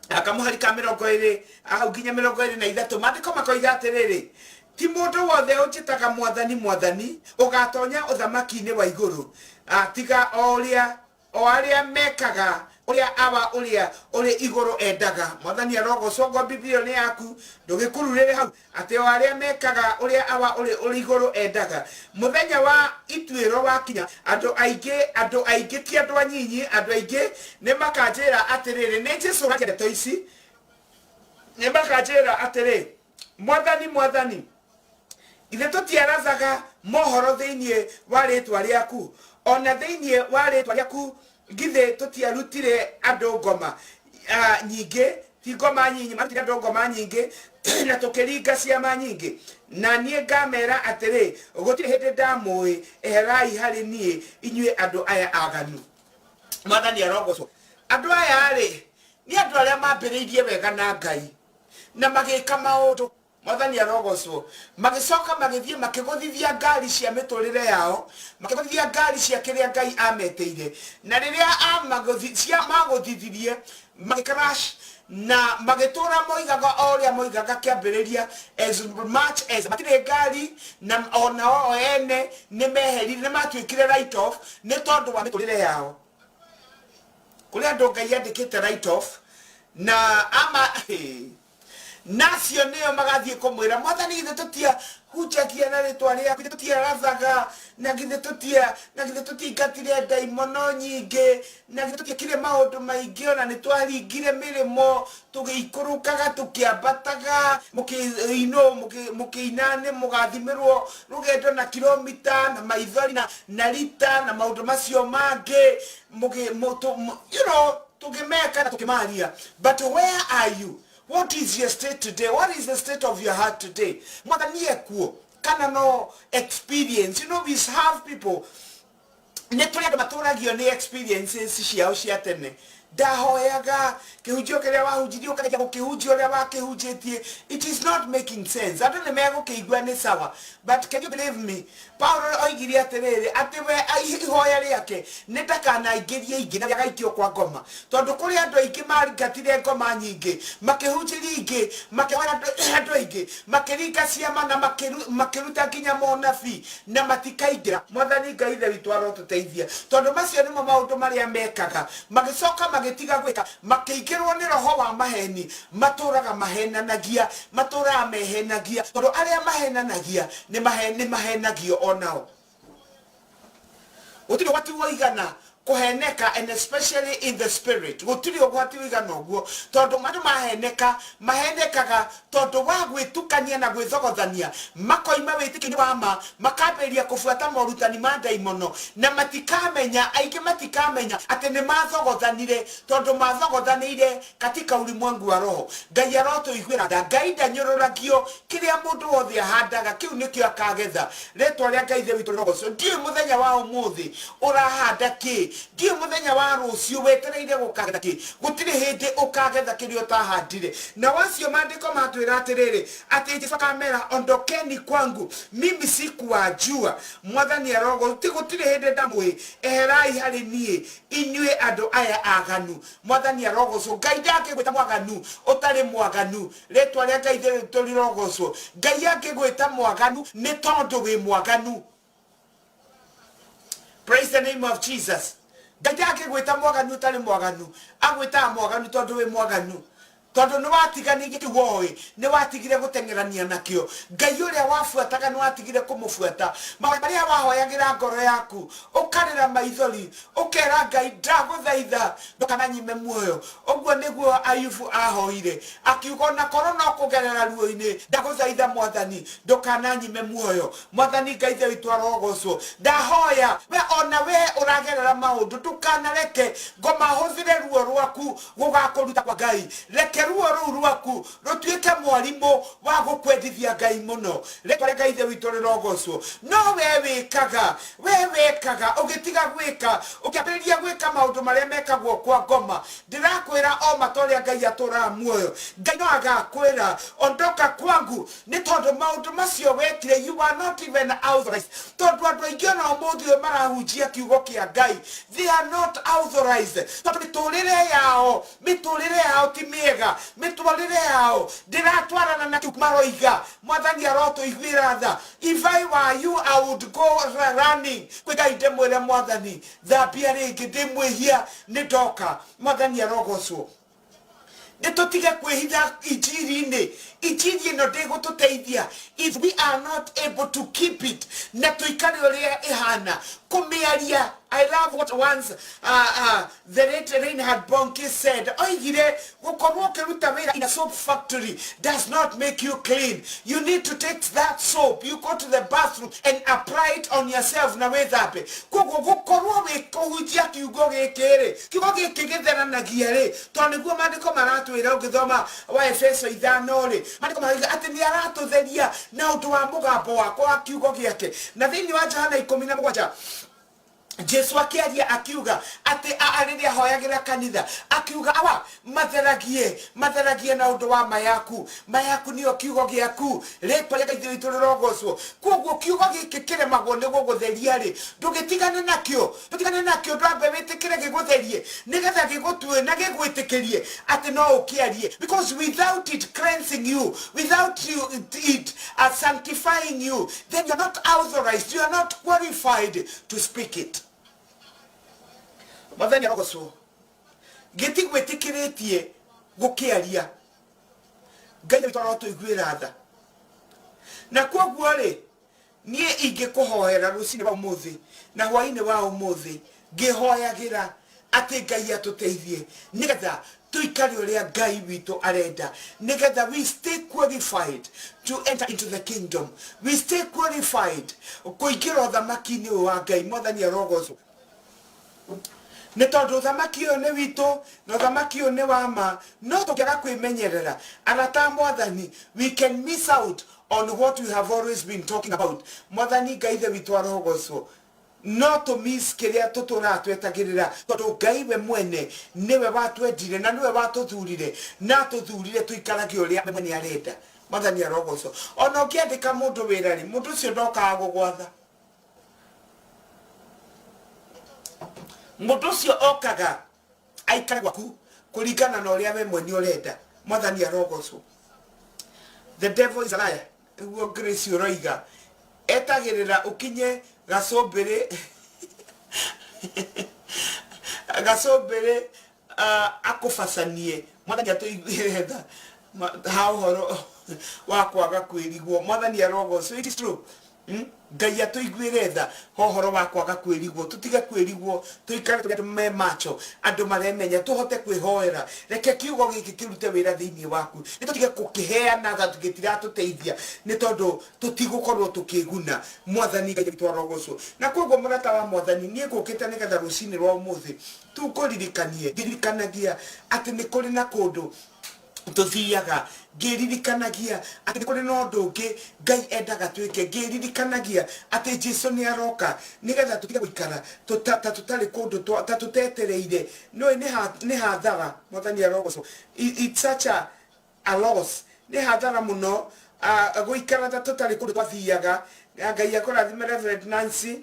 akamuhari ka 20 au nginya 23. Maandiko makoiga atiriri ti mundu wothe unjitaga Mwathani Mwathani ugatonya uthamaki-ini wa iguru tiga oria o aria mekaga uria aba uria igoro endaga. Mwathani arogocwo ngo Biblioni yaku ndugikururire hau ati o aria mekaga uria aba uria igoro endaga. Muthenya wa ituiro wakinya andu aingi ti andu anyinyi, andu aingi ni makanjira atiriri ni Jesu raketo ici ni makanjira atiri mwathani ithe tutiarazaga mohoro thiini wa ritwa riaku, ona thiini wa ritwa riaku githe tutiarutire andu ngoma nyingi, ti ngoma nyinyi, marutire andu ngoma nyingi na tukiringa ciama nyingi. Na nie ngamera atiri gutire hindi ndamui, eherai hari nie inyue andu aya aganu. Mwathani arogocwo. Andu aya ri ni andu aria mambiriirie wega na Ngai na magika maundu. Mwathani arogocwo. Magicoka magithie makiguthithia ngari cia miturire yao, makiguthithia ngari cia kiria Ngai ameteire, na riria maguthithirie magicrash na magitura moigaga oria moigaga kiambiriria as much as matire ngari na ona o ene ni meherire, ni matuikire write off ni tondu wa miturire yao. Kuri andu Ngai andikite write off na ama nacio niyo magathie kumwira Mwathani ithe tutia hujagia na ritwa riaku, tutia rathaga na githe tutingatire ndaimono nyingi, na githe tutiekire maundu maingi, ona ni twaringire mirimo tugiikurukaga tukiambataga mukiinane mugathimirwo rugendo na kilomita na maithori na lita na maundu macio mangi tugimeka na tukimaria. But where are you? What is your state today? What is the state of your heart today? Mwathani ekuo kana no experience. We have people neturi andu maturagio ni experiences ciao cia tene. Ndahoyaga kihunjio kiria wahunjirio kana gukihunjio ria wakihunjitie, it is not making sense. Andu ni megukiigua ni sawa, but can you believe me, Paulo oigire atiriri ati we ihoya riake ni ndakana ingirie ingi na gaikio kwa ngoma, tondu kuri andu aingi maringatire ngoma nyingi makihunjiria ingi makihora andu aingi makiringa ciama na makiruta nginya monabi na matikaingira. Mwathani Ngai ithe witu arotuteithia, tondu macio nimo maundu maria mekaga magicoka magitiga gwika makiingirwo ni roho wa maheni, maturaga mahenanagia, maturaga mehenagia, tondu aria mahenanagia ni mahenagio onao. Gutiri watu woigana kuheneka, and especially in the spirit. Gutiri ogwati wigana oguo tondu mandu mahenekaga tondu wa gwitukania na gwithogothania, makoima witikini wa ma makaberia kufuata morutani ma ndaimono na matikamenya, aingi matikamenya ati ni mathogothanire tondu mathogothanire katika ulimwengu wa roho. Ngai arotuiguira Ngai ndanyururagio kiria mundu wothe ahandaga kiu nikio akagetha. Ritwa ria Ngai ithe witu rogoco. Ndiu muthenya wa umuthi urahanda ki, ndiu muthenya wa rucio wetereire gukagetha ki, gutiri hindi ukagetha kirio utahandire. Na wacio maandiko matwira atiriri ati Jesũ akamera ondokeni kwangu mimi sikuwajua. Mwathani arogo gutiri hindi ndamwi, eherai hari nie inyue andu aya aganu. Mwathani arogocwo. Ngai ndangigwita mwaganu utari mwaganu. Ritwa ria Ngai ithe turirogocwo. Ngai angigwita mwaganu ni tondu wi mwaganu. Praise the name of Jesus. Ngai angigwita mwaganu utari mwaganu, agwita mwaganu tondu wi mwaganu. Tondu ni watiganirie kiwoi, ni watigire gutengerania nakio. Ngai uria wafuataga ni watigire kumufuata. Maria wahoyagira ngoro yaku, ukarira maithori, ukera Ngai ndaguthaitha ndukananyime muoyo. Oguo niguo Ayubu ahoire, akiuga na korona kugerera ruo-ini, ndaguthaitha Mwathani ndukananyime muoyo. Mwathani Ngai ithe witu arogocwo. Ndahoya we ona we uragerera maundu ndukanareke ngoma huthire ruo rwaku gugakuruta kwa Ngai. Reke ruo ruu rwaku rutuike mwarimu wa gukwendithia Ngai muno. Ritwa ria Ngai ithe witu rirogocwo. No we wekaga ugitiga gwika, ukiambiriria gwika maundu maria mekagwo kwa ngoma. Ndirakwira o matoria Ngai atura muoyo. Ngai no agakwira ondoka kwangu ni tondu maundu macio wekire, you are not even authorized. Tondu andu aingi ona umuthi marahunjia kiugo kia Ngai, they are not authorized. Tondu miturire yao miturire yao ti miega mitwarire yao ndiratwarana na maroiga mwathani aroto igwira tha. If I were you, I would go running kwikaide mwere mwathani thambia ringi ndimwihia nidoka mwathani arogocwo. Nitutige kwihitha injiri-ini injiri no ndigututeithia if we are not able to keep it na tuikare uria ihana kumiaria. I love what once the late Reinhard Bonnke said. Oigire gukorwo ukiruta wira in a soap factory does not make you clean. You need to take that soap, you go to the bathroom and apply it on yourself na wethambe. Koguo gukorwo wikuhutia kiugo gikiri kiugo giki githeranagia ri tondu niguo mandiko maratwira ungithoma wa Efeso 5 ri mandiko marauga ati ni aratutheria na undu wa mugambo wakwa kiugo giake. Na thiini wa Johana 17 Jesu akiaria akiuga ati ariria hoyagira kanitha akiuga awa matheragie na undu wa mayaku niyo kiugo giaku ritwa ria Ngai witu rirogocwo. Koguo kiugo giki kiremagwo ni gugutheria ri ndugitigane nakio ndwambe witikire gigutherie nigetha gigutue na gigwitikirie ati no ukiarie, because without it cleansing you, without it sanctifying you, then you are not authorized, you are not qualified to speak it. Mwathani arogocwo gitigwitikiretie gukiaria Ngai witu arotuiguira tha. Na koguo ri nie ingikuhoera rucini wa umuthi na hwaini wa umuthi ngihoyagira ati Ngai atuteithie nigetha tuikare uria Ngai witu arenda, nigetha we stay qualified to enter into the kingdom, we stay qualified kuingira uthamaki-ini wa Ngai. Mwathani arogocwo ni tondu uthamaki uyu ni witu na uthamaki uyu ni wama, no tukiaga kwimenyerera arata Mwathani we can miss out on what we have always been talking about. Mwathani Ngai the witu arogocwo no to miss kiria tutura twetagirira tondu Ngai we mwene niwe watwendire na niwe watuthurire na tuthurire tuikarage uria we mwene arenda. Mwathani arogocwo ona ukiandika mundu wira ri mundu ucio ndokaga gugwatha, mundu ucio okaga aikare gwaku kuringana na uria we mwene urenda. Mwathani arogocwo. The devil is a liar. Ugo Grace uroiga etagirira ukinye gacombere akufacanie. Mwathani atuiguire tha ha uhoro wa kwaga kwirigwo. Mwathani arogocwo. It is true. Ngai atuiguire tha hohoro wa kwaga kwirigwo. Tutige kwirigwo tuikare tuge me macho andu maremenya tuhote kwihoera. Reke kiugo giki kirute wira thiini waku ni tutige kukiheana tha tugitira tuteithia ni tondu tutigukorwo tukiguna. Mwathani Ngai witu arogocwo. Na koguo murata wa Mwathani nie ngukite nigetha rucini rwa umuthi tukuririkanagia ati ni kuri na kundu tuthiaga ngiririkanagia ati ni kuri no undu ungi Ngai endaga twike. Ngiririkanagia ati Jesu ni aroka nigetha tutige guikara tutari kundu tutetereire no ni hathara. Mwathani arogocwo. It's such a loss. Ni hathara muno guikara tutari kundu twathiaga. Ngai akurathime Reverend Nancy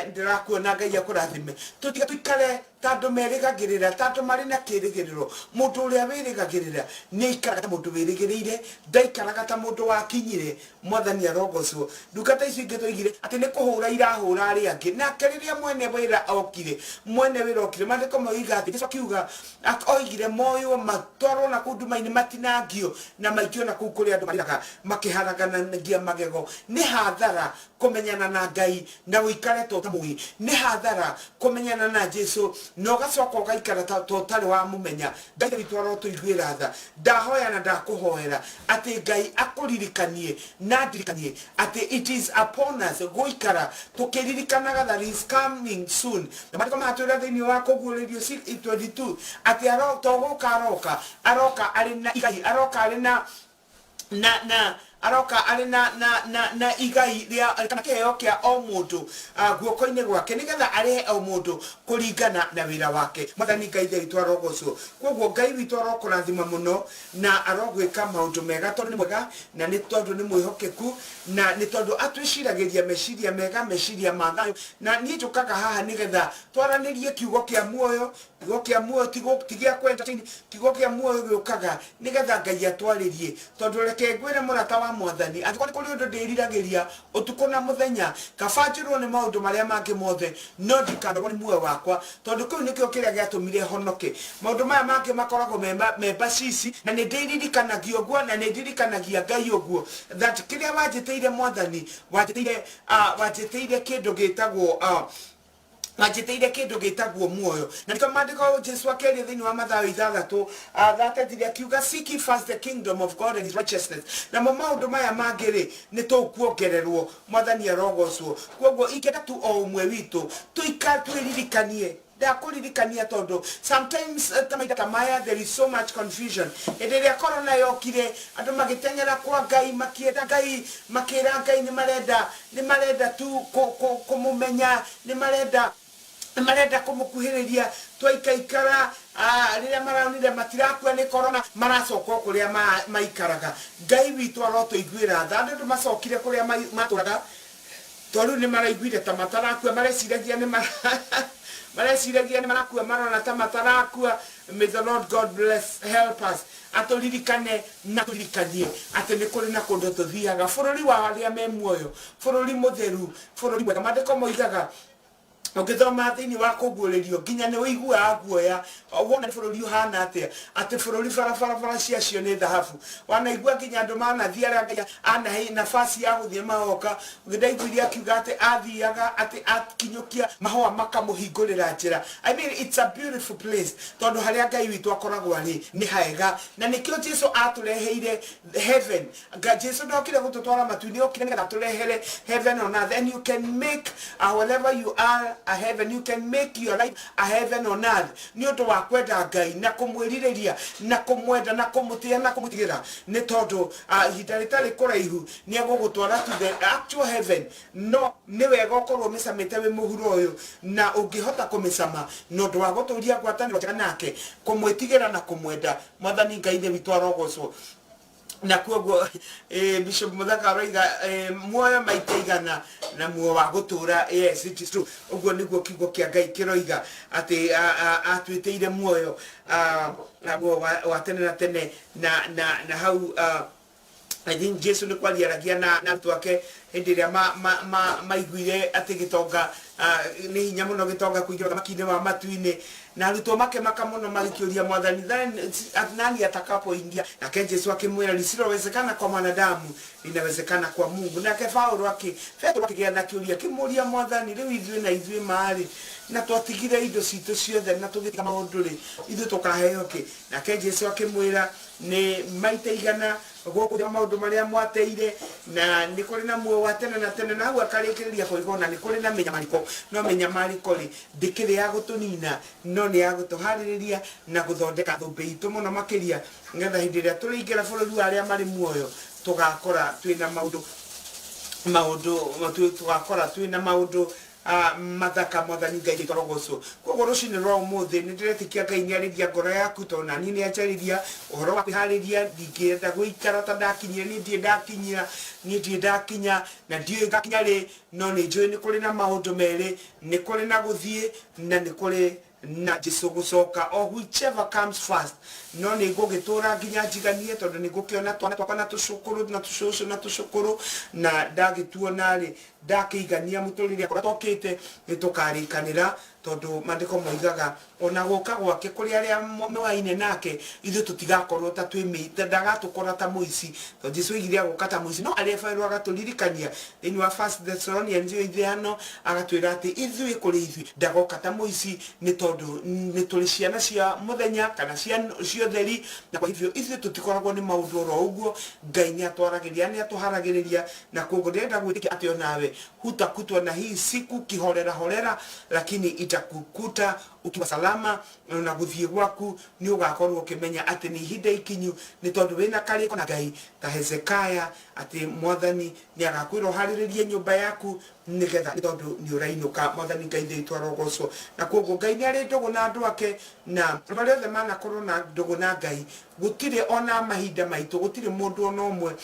ndirakuona. Ngai akurathime tutige tuikare tandu merigagirira tandu mari na kirigiriro. Mundu uria wirigagirira ni ikaraga ta mundu wirigirire ndaikaraga ta mundu wakinyire. Mwathani arogocwo. Ndungata icio ingi tuigire ati ni kuhura irahura ari angi na kiriria mwene wira okire mandiko moiga ati Jesu akiuga oigire moyo matwaro na kunduma-ini matinangio na maikio na kuu kuri andu mariraga makiharaganagia magego. Ni hathara kumenyana na Ngai na uikare totamui. Ni hathara kumenyana na Jesu no gacoka ugaikara totari wa mumenya. Ngai witu arotuiguira tha ndahoya na ndakuhoera ati Ngai akuririkanie na ndirikanie ati it is upon us guikara tukiririkanaga that is coming soon. Na matiko matwira thiini wa kugurerio 22 ati aroka ari na igai aroka ari na aroka ari na igai ria kana keheo kia o mundu guoko-ini gwake nigetha arehe o mundu kuringana na wira wake. Mwathani Ngai witũ arogocwo. Koguo Ngai witũ arokũrathima muno na arogwĩka maũndũ mega tondũ nĩ mwega na nĩ tondũ nĩ mwĩhokeku na nĩ tondũ atwĩciragĩria meciria mega, meciria ma thayũ. Na niĩ njũkaga haha nigetha twaranĩrie kiugo kia muoyo, kiugo kia muoyo tigia kwenda kiugo kia muoyo gĩũkaga nigetha Ngai atwarĩrie. Tondũ reke ngwĩre mũrata wa Mwathani angĩkorwo nĩ kũrĩ ũndũ ndĩriragĩria ũtukũ na mũthenya kaba njĩrwo nĩ maũndũ marĩa mangĩ mothe no ndikanogwo nĩ muoyo wakwa, tondũ kĩu nĩkĩo kĩrĩa gĩatũmire honoke. Maũndũ maya mangĩ makoragwo membacisi na nĩ ndĩririkanagia ũguo na nĩ ndirikanagia Ngai ũguo that kĩrĩa wanjĩtĩire Mwathani wanjĩtĩire kĩndũ gĩtagwo Majiteire kindu gitagwo muoyo. Na ndiko mandiko Jesu akeri thini wa Mathayo 6:33 akiuga seek ye first the kingdom of God and his righteousness. Na maundu maya mangiri ni tukuongererwo. Mwathani arogocwo. Koguo ikenda tu o umwe witu tuiririkanie ndakuririkania tondu sometimes tamaya there is so much confusion. Ederia corona yokire andu magitengera kwa Ngai makienda Ngai makira Ngai ni marenda tu kumumenya ni marenda kumukuhiriria twaikaikara riria maraunire matirakua ni corona maracoka kuria maikaraga. Ngai witu arotuiguira tha andu macokire kuria maturaga tondu ni maraiguire ta matarakua mareciragia ni mareciragia ni marakua marona ta matarakua. May the Lord God bless, help us aturirikane na turirikanie ati ni kuri na kundu tuthiaga bururi wa aria me muoyo, bururi mutheru, bururi mwega. Mandiko moigaga ukithoma thini wa kuguũrĩrio nginya nĩ ũiguaga guoya wona bũrũri ũhana atĩa atĩ bũrũri barabara ciacio nĩ thahabu. Wanaigua nginya andũ manathiĩ arĩa Ngai anahe nafasi ya gũthiĩ magoka. Ndaiguire akiuga atĩ athiaga atĩ akinyũkia mahũa makamũhingũrĩra njĩra. I mean it's a beautiful place tondũ harĩa Ngai witũ akoragwo arĩ nĩ haega na nĩkĩo Jesu atũreheire heaven. Jesu ndokire gũtũtwara matu-inĩ, okire nĩgetha atũrehere heaven on earth and you can make wherever you are a heaven, you can make your life a heaven on earth. Ni undu wa kwenda Ngai na kumwiririria na kumwenda na kumutia na kumutigira ni tondu ihinda ritari kuraihu ni agugutwara to the actual heaven. No ni wega ukorwo micamite wi muhuro uyu na ungihota kumicama no ndu wa guturia ngwataniro njega nake kumwitigira na kumwenda. Mwathani Ngai ni witũ arogocwo. Na koguo Bishop Muthaka aroiga muoyo maita igana na muoyo wa gutura. Yes, it is true. Uguo niguo kiugo kia Ngai kiroiga ati atwitiire muoyo wa tene na tene na hau I think Jesu ni kwariaragia na arutwo ake hindi iria maiguire ati gitonga ni hinya muno gitonga kuingira thamaki-ini wa matu-ini na arutwo makemaka muno magikiuria Mwathani nani atakapoingia. Nake Jesu akimwira lisilowezekana kwa mwanadamu linawezekana kwa Mungu. Nake Paulo akigĩa na kiuria kimuria Mwathani riu ithuĩ na ithuĩ marĩ na twatigire indo citũ ciothe na tũgĩtiga maũndũ rĩ ithuĩ tukaheo ki. Nake Jesu akimwira ni maita igana gũkũ maũndũ marĩa mwateire na nĩ kũrĩ na muoyo wa tene na tene. Na hau akarĩkĩrĩria kuuga na nĩ kũrĩ na menyamariko no menyamariko rĩ ndĩkĩrĩ ya gũtũnina no nĩ ya gũtũharĩrĩria na gũthondeka thũmbĩ itũ mũno makĩria nĩgetha hĩndĩ ĩrĩa tũrĩingĩra bũrũri wa arĩa marĩ muoyo tũgakora twĩna tũgakora twĩna maũndũ mathaka. Mwathani Ngai witũ arogocwo. Koguo rũcinĩ rwa ũmũthĩ nĩ ndĩretĩkia Ngai nĩarĩria ngoro yaku tondũ nani nĩanjarĩria ũhoro wa kwĩharĩria. Ndingĩenda gũikara ta ndakinyire, niĩ ndirĩ ndakinya na ndiũĩ ngakinya rĩ, no nĩ njũĩ nĩ kũrĩ na maũndũ merĩ, nĩ kũrĩ na gũthiĩ na nĩ kũrĩ na Jesu gucoka, or whichever comes first. No nĩ ngũgĩtũra nginya njiganie tondũ nĩ ngũkĩona twana twakwa na tũcũkũrũ na tũcũcũ na tũcũkũrũ na ndagĩtuona rĩ ndakĩigania mũtũrĩre kũrĩa tokĩte nĩ tũkarĩkanĩra tondu mandiko moigaga ona gũka gwake kũrĩ arĩa moaine nake ithuĩ tũtigakorwo ta twĩmĩte, ndagatũkora ta mũici tondũ Jesu oigire agũka ta mũici no arebairwo agatũririkania thĩinĩ wa 1 Thessalonians 5 agatwĩra atĩ ithuĩ kũrĩ ithuĩ ndagoka ta mũici nĩ tondũ nĩ tũrĩ ciana cia mũthenya kana cia theri na kwa hivyo ithuĩ tũtikoragwo nĩ maũndũ oro ũguo. Ngai nĩ atwaragĩria nĩ atũharagĩrĩria na koguo ndĩrenda gwĩtĩkia atĩ onawe Hutakutwa na hii siku kihorera horera, lakini itakukuta ukiwa salama na guthie gwaku ni ugakorwo ukimenya ati ni ihinda ikinyu, ni tondu wina kariko na Ngai ta Hezekaya ati Mwathani ni agakwira hariririe nyumba yaku nigetha ni tondu ni urainuka. Mwathani Ngai thitwa rogocwo, na koguo Ngai ni ari ndugu na andu ake, na bari othe manakorwo na ndugu na Ngai gutire ona mahinda maitu, gutire mundu ona umwe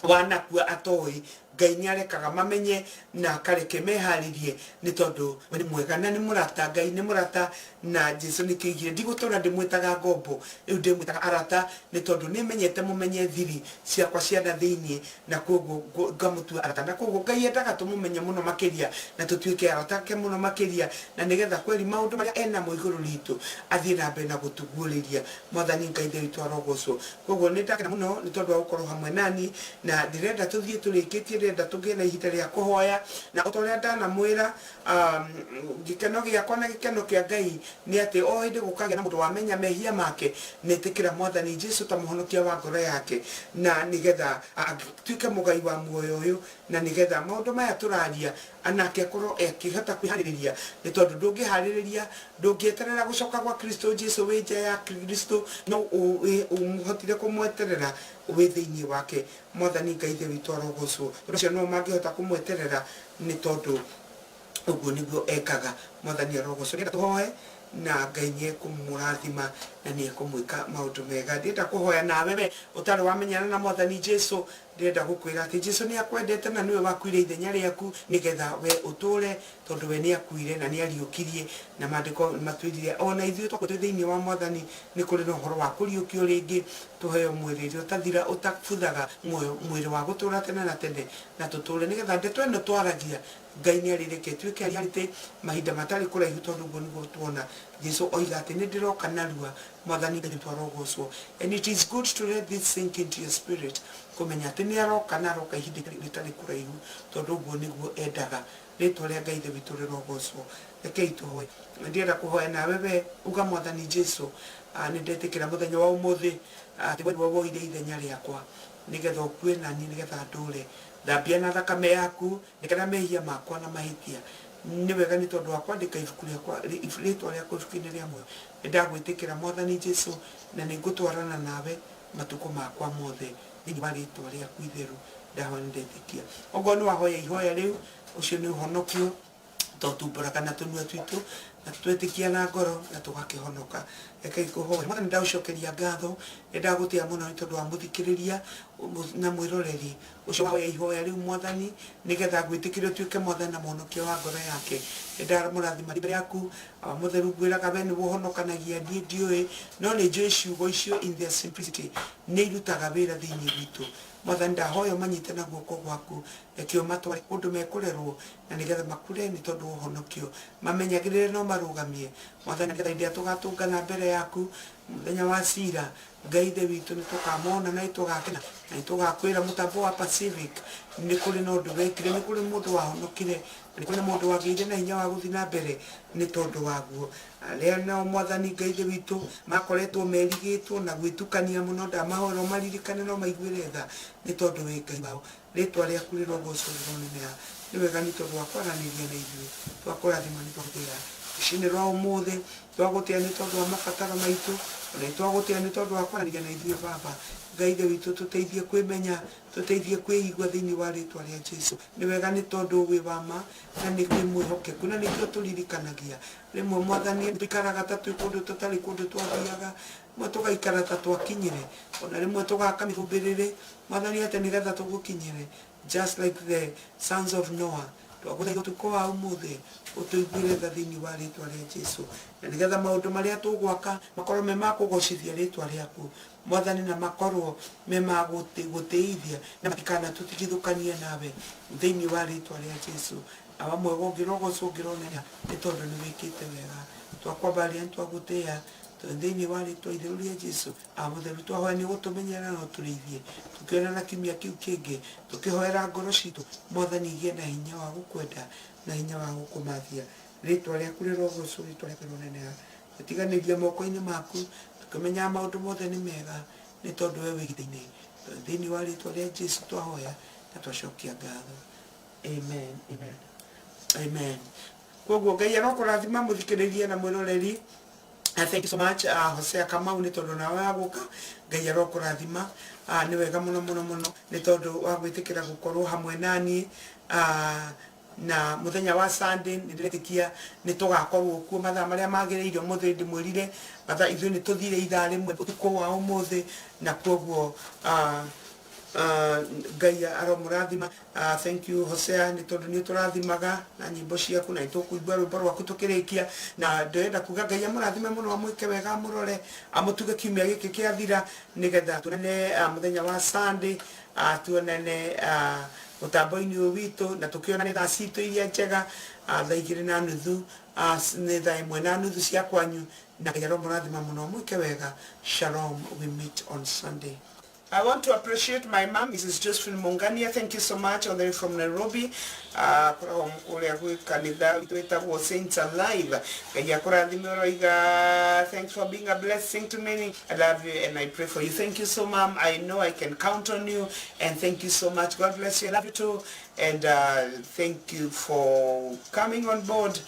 wanakua atoi. Ngai ni arekaga mamenye na akareke meharirie, ni tondu ni mwega na ni murata. Ngai ni murata na Jesu ni kiigire ndigutura ndimwitaga ngombo, riu ndimwitaga arata, ni tondu ni menyete mumenye thiri ciakwa cia na thiini, na koguo ngamutua arata. Na koguo Ngai endaga tumumenye muno makiria na tutuike arata ke muno makiria, na nigetha kweli maundu maria ena mo iguru ritu athie na mbere na gutuguuriria. Mwathani Ngai thitu arogocwo. Koguo ni ndakena muno ni tondu wa gukorwo hamwe nani, na ndirenda tuthie turikitie, ndirenda tugie na ihinda ria kuhoya, na utoria ndana mwira gikeno giakwa na gikeno kia Ngai ni ati o hindi gukagia na mundu wamenya mehia make netikira Mwathani Jesu ta muhonokia wa ngoro yake, na nigetha tuike mugai wa muoyo uyu, na nigetha maundu maya turaria anake akorwo ekihota kwihariria, ni tondu ndungihariria ndungieterera gucoka gwa Kristo Jesu wi nja ya Kristo, no umuhotire kumweterera wi thiini wake. Mwathani Ngai thitu arogocwo. Ucio no mangihota kumweterera ni tondu uguo niguo ekaga. Mwathani arogocwo. Ndirenda tuhoe na Ngai ni ekumurathima na ni ekumwika maundu mega. Ndirenda kuhoya nawe we utari wamenyana na Mwathani Jesu, ndirenda gukwira ati Jesu ni akwendete na niwe wakwire ithenya riaku nigetha we uture, tondu we ni akuire na ni ariukirie, na mandiko matwirire ona ithuĩ twakwo thiini wa Mwathani ni kuri na uhoro wa kuriukio ringi tuheo mwiriri utathira utabuthaga mwiri wa gutura tene na tene, na tuture nigetha ndeto ino twaragia Ngai ni arireke tuike reality mahinda matari kuraihu, tondu guo niguo tuona Jesu oiga ati ni ndiroka narua. Mwathani Ngai twarogocwo. And it is good to let this sink into your spirit, kumenya ati ni aroka na aroka ihinda ritari kuraihu, tondu guo niguo endaga. Ritwa ria Ngai thitu rirogocwo. Rekei tuhoe. Ndienda kuhoya nawe we uga Mwathani Jesu, ni ndetikira muthenya wa umuthi ati we woire ithenya riakwa nigetha ukue nani nigetha ndure. Thambia na thakame yaku nikana mehia makwa na mahitia. Ni wega ni tondu wa kwandika ibuku riakwa ritwa riakwa ibuku-ini ria muoyo. Ndagwitikira Mwathani Jesu, na ningutwarana nawe matuko makwa mothe thiini wa ritwa riaku itheru. Ndahoya ndetikia ogo ni wahoya ihoya riu, ucio ni uhonokio totumbura kana tunua twitu na twetikia na ngoro na tugakihonoka. Rekei kuhoya. Mwathani ndaucokeria ngatho, ndagutia muno ni tondu wa muthikiriria na mwiroreri ucio wahoya ihoya riu Mwathani, nigetha gwitikirio tuike Mwathani na muhonokia wa ngoro yake. Ndamurathima mbere yaku mutheru gwiraga we ni wohonokanagia ndie ndiui, no ni njui ciugo icio in their simplicity ni irutaga wira thiini witu. Mwathani ndahoya manyite na guoko gwaku, rekio matware kundu mekurerwo na nigetha makure ni tondu uhonokio, mamenyagirire no marugamie. Mwathani nigetha ndia tugatungana mbere yaku muthenya wa cira. Ngai the witu ni tukamona na itugakena na itugakwira mutambo wa Pacific ni kuri no ndu wekire, ni kuri mundu wahonokire, ni kuri mundu wagiire na hinya wa guthi na mbere ni tondu waguo. Aria na Mwathani Ngai the witu makoretwo merigitwo na gwitukania muno, ndamahoro maririkane no maiguire tha ni tondu wi Ngai wao. Ritwa riaku rirogocwo rironenea. Ni wega ni tondu wa kwaraniria na ithuĩ, twakũrathima ni twagũtĩĩa icinĩ rwa ũmũthĩ, twagũtĩĩa ni tondu wa mabataro maitu, na twagũtĩĩa ni tondu wa kwaraniria na ithuĩ Baba. Ngai the witu tuteithie kwimenya, tuteithie kwĩigua thiini wa ritwa ria Jesu. Ni wega ni tondu wi wa ma na ni mwĩhokeku, na nĩkĩo tũririkanagia rĩmwe Mwathani tũikaraga ta twĩ kũndũ tũtarĩ kũndũ twathiaga, mwe tũgaikara ta twakinyire, ona rĩmwe tũgaka mĩhumbĩrĩre Mwathani ate nigetha tũgũkinyĩre, just like the sons of Noah. Twagũthaitha ũtukũ wa ũmũthĩ ũtũiguĩre tha thiini wa ritwa ria Jesu, na nigetha maũndũ marĩa tũgwaka makorwo me ma kũgocithia ritwa riaku Mwathani, na makorwo me ma gũtĩithia na matikana tũtigithũkanie nawe thiini wa ritwa ria Jesu. Awa mwega ũngĩrogocwo ũngĩronera nĩ tondu nĩ wĩkĩte wega. Twakwambaria nĩ twagũtĩĩa thiini wa ritwa itheru ria Jesu. Mutheru twahoya ni gũtũmenyerera na ũtũrĩithie, tũkĩona kiumia kĩu kĩngĩ tũkĩhoera ngoro citũ Mwathani igĩe na hinya wa gũkwenda na hinya wa gũkũmathia. Ritwa rĩaku rĩrogocwo, ritwa rĩaku rĩronenea. Tũtiganĩrie moko-inĩ maku tũkĩmenyaga maũndũ mothe nĩ mega nĩ tondu we wĩ gĩtĩ-inĩ. Thiini wa ritwa ria Jesu twahoya na twacokia ngatho. Amen. Amen. Amen. Koguo Ngai arokurathima muthikiririe na mwiroreri. Thank you so much Hosea Kamau ni tondu nawe aguka Ngai arokurathima ni wega muno ni tondu wa gwitikira gukorwo hamwe nani na muthenya wa Sunday ndiretikia ni tugakorwo kuo mathaa maria magiriire muthi ndimwirire mathaa ithu ni tuthire ithaa rimwe utuko wa umuthi na koguo Ngai aromurathima. Thank you Hosea ni tondu ni turathimaga na nyimbo ciaku na itukuigua rwimbo rwaku tukirikia na ndenda kuga Ngai amurathime muno amwike wega murore amutuge kiumia giki kiathira nigetha tunene muthenya wa Sunday tuonane mutambo-ini witu na tukiona ni thaa citu iria njega thaa 2:30 ni thaa 1:30 cia kwanyu na Ngai aromurathima muno mwike wega. Shalom. We meet on Sunday. I want to appreciate my mom, Mrs. Josephine Mongania. Thank you so much. All the way from Nairobi. Saints Alive. Thanks for being a blessing to many. I love you and I pray for you. Thank you so much, Mom. I know I can count on you. And thank you so much. God bless you. I love you too. And thank you for coming on board.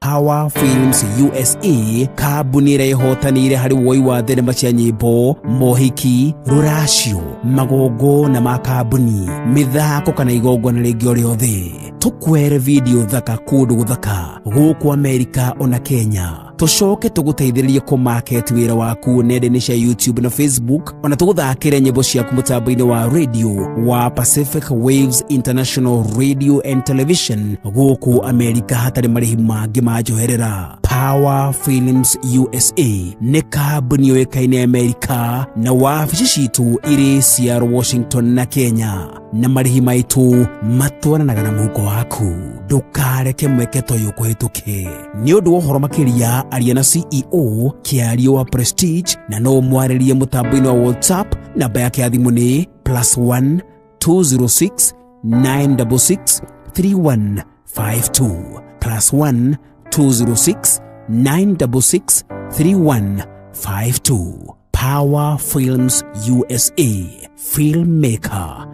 Power Films USA kambuni ĩrĩa ĩhotanĩire harĩ woi wa thenema cia nyĩmbo, mohiki, rũracio, magongo na makambuni, mĩthako kana igongona rĩngĩ o rĩothe. Tukwere video thaka kũndũ gũthaka gũkũ Amerika ona Kenya. Tucoke tũgũteithĩrĩrie kũmarket wĩra waku nenda-inĩ cia YouTube na Facebook, ona tũgũthakĩre nyĩmbo ciaku mũtambo-inĩ wa radio wa Pacific Waves International Radio and Television gũkũ Amerika hatarĩ marĩhi mangĩ majoherera. Power Films USA nĩ kambuni yoĩkaine Amerika na wabici citũ irĩ Seattle, Washington na Kenya, na marĩhi maitũ matwaranaga na mũhuko waku. Ndũkareke mweke ta ũyũ ũkũhĩtũke. Nĩ ũndũ wa ũhoro makĩria aria na CEO Kĩario wa Prestige na no mwarĩrie mũtambo-inĩ wa WhatsApp. Namba yake ya thimũ nĩ +1 206 966 3152 +1 206 966 3152. Power Films USA, filmmaker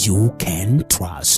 you can trust.